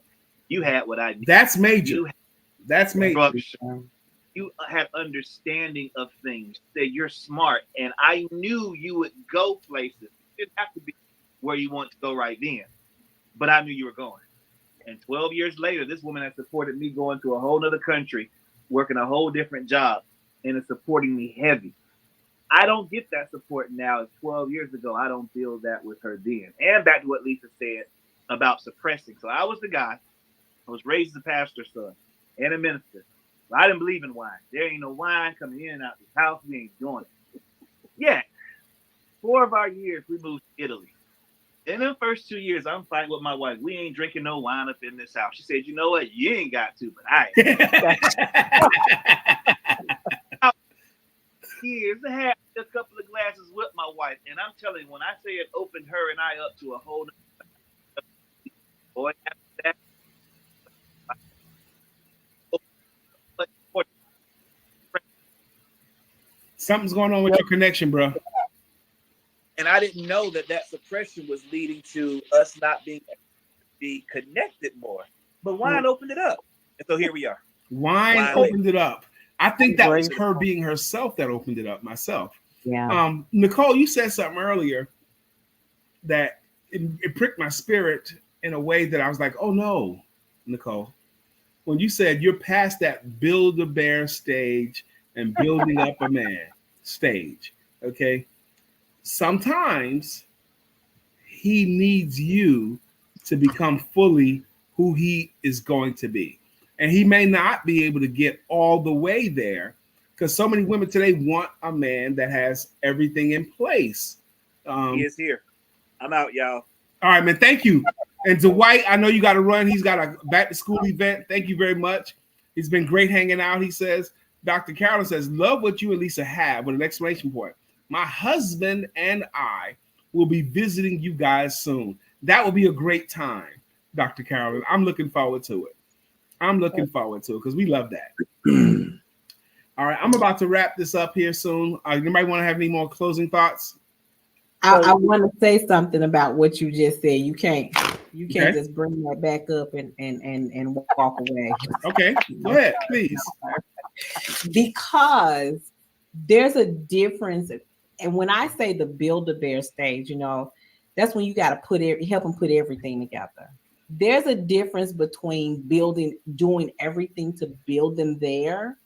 You had what I need. That's major. That's major. You had understanding of things. That you're smart. And I knew you would go places. It didn't have to be where you want to go right then. But I knew you were going. And 12 years later, this woman has supported me going to a whole other country, working a whole different job, and is supporting me heavy. I don't get that support now. 12 years ago, I don't feel that with her then. And back to what Lisa said about suppressing. So I was the guy. I was raised as a pastor's son and a minister. So I didn't believe in wine. There ain't no wine coming in and out this house. We ain't doing it. Yeah. 4 of our years, we moved to Italy. In the first 2 years, I'm fighting with my wife. We ain't drinking no wine up in this house. She said, you know what? You ain't got to, but I ain't. Years, I had a couple of glasses with my wife, and I'm telling you, when I say it opened her and I up to a whole boy, after that, Something's going on with your connection, bro. And I didn't know that suppression was leading to us not being be connected more. But wine opened it up. And so here we are. Wine Wine opened it up. I think that was Grateful. her being herself that opened it up myself. Yeah. Nicole, you said something earlier that it pricked my spirit in a way that I was like, oh no, Nicole. When you said you're past that build a bear stage and building up a man stage, okay? Sometimes he needs you to become fully who he is going to be. And he may not be able to get all the way there because so many women today want a man that has everything in place. He is here. I'm out, y'all. All right, man. Thank you. And Dwight, I know you got to run. He's got a back to school event. Thank you very much. It's been great hanging out. He says, Dr. Carolyn says, love what you and Lisa have with an exclamation point. My husband and I will be visiting you guys soon. That will be a great time, Dr. Carolyn. I'm looking forward to it. I'm looking forward to it because we love that. All right, I'm about to wrap this up here soon. Anybody want to have any more closing thoughts? I want to say something about what you just said. You can't Okay. just bring that back up and walk away. Okay, go ahead, please. Because there's a difference. And when I say the Build-A-Bear stage, you know, that's when you got to help them put everything together. There's a difference between doing everything to build them there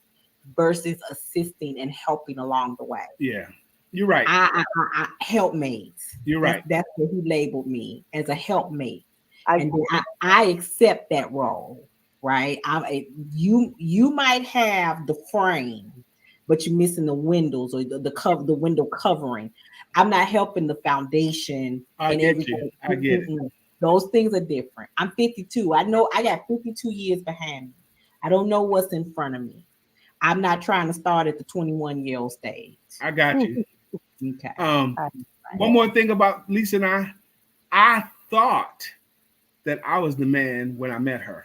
versus assisting and helping along the way. Yeah, you're right. I helpmates. You're right. That's what he labeled me, as a helpmate. I, And then I accept that role, right? You might have the frame, but you're missing the windows or the window covering. I'm not helping the foundation. I and get everything. you. I get it. Those things are different. I'm 52. I know I got 52 years behind me. I don't know what's in front of me. I'm not trying to start at the 21-year-old stage. I got you. Okay. One more thing about Lisa and I thought that I was the man when I met her.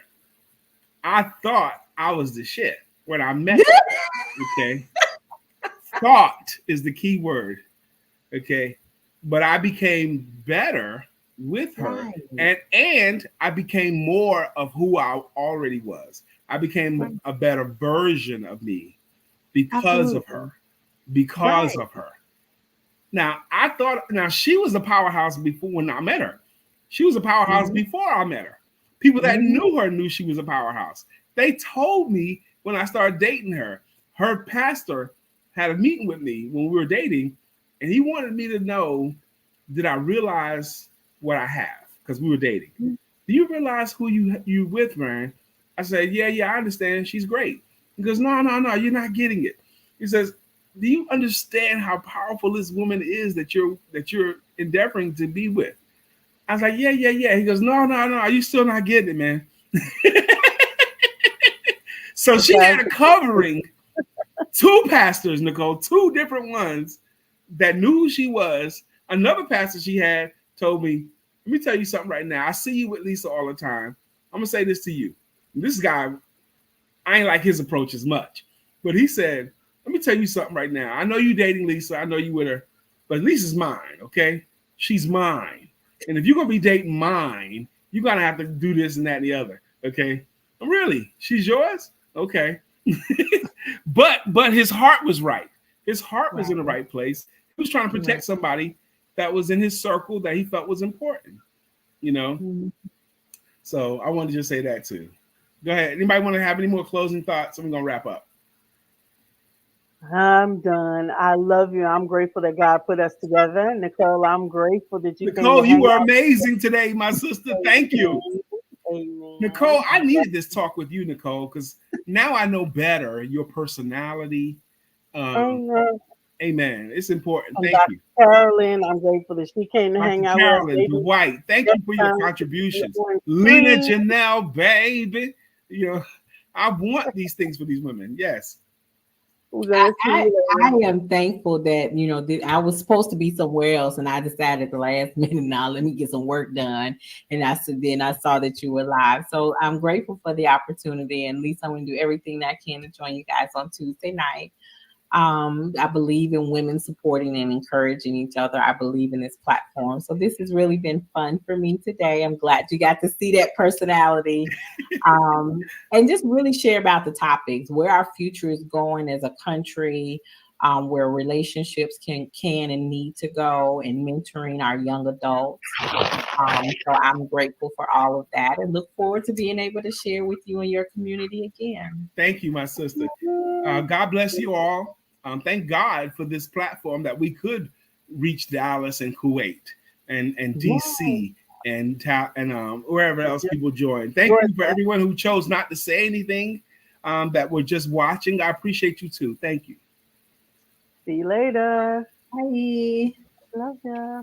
I thought I was the shit when I met her. Okay. Thought is the key word. Okay. But I became better with her. Right. And I became more of who I already was. I became a better version of me because of her. Because of her. Now, she was a powerhouse before when I met her. She was a powerhouse before I met her. People that knew her knew she was a powerhouse. They told me when I started dating her, her pastor had a meeting with me when we were dating, and he wanted me to know, did I realize what I have? Because we were dating. Do you realize who you with, man? I said, yeah, I understand. She's great. He goes, no, you're not getting it. He says, do you understand how powerful this woman is that you're endeavoring to be with? I was like, yeah. He goes, no, you still not getting it, man. So she had a covering, two pastors, Nicole, two different ones that knew who she was. Another pastor she had told me, let me tell you something right now. I see you with Lisa all the time. I'm going to say this to you. This guy, I ain't like his approach as much. But he said, let me tell you something right now. I know you dating Lisa. I know you with her. But Lisa's mine, okay? She's mine. And if you're going to be dating mine, you're going to have to do this and that and the other, okay? Really? She's yours? Okay. But his heart was right. His heart was in the right place. He was trying to protect somebody that was in his circle that he felt was important, you know? So I wanted to just say that too. Go ahead. Anybody want to have any more closing thoughts? I'm going to wrap up. I'm done. I love you. I'm grateful that God put us together. Nicole, I'm grateful that you Nicole, came you were amazing today, my sister. Thank you. Amen. Nicole, I needed this talk with you, Nicole, because now I know better your personality. Amen. Amen. It's important. And Thank Dr. you. Carolyn, I'm grateful that she came to hang Dr. out Carolyn, with us. Dwight, thank you for your contributions. Lena Janelle, baby. You know, I want these things for these women. Yes. I am thankful that, you know, I was supposed to be somewhere else and I decided at the last minute, now let me get some work done. And I saw that you were live. So I'm grateful for the opportunity. And Lisa, I'm going to do everything that I can to join you guys on Tuesday night. I believe in women supporting and encouraging each other. I believe in this platform. So this has really been fun for me today. I'm glad you got to see that personality, and just really share about the topics, where our future is going as a country, where relationships can and need to go, and mentoring our young adults. So I'm grateful for all of that and look forward to being able to share with you and your community again. Thank you, my sister. God bless you all. Thank God for this platform that we could reach Dallas and Kuwait and DC and wherever else people join. Thank you for everyone who chose not to say anything, that were just watching. I appreciate you too. Thank you. See you later. Bye. Love ya.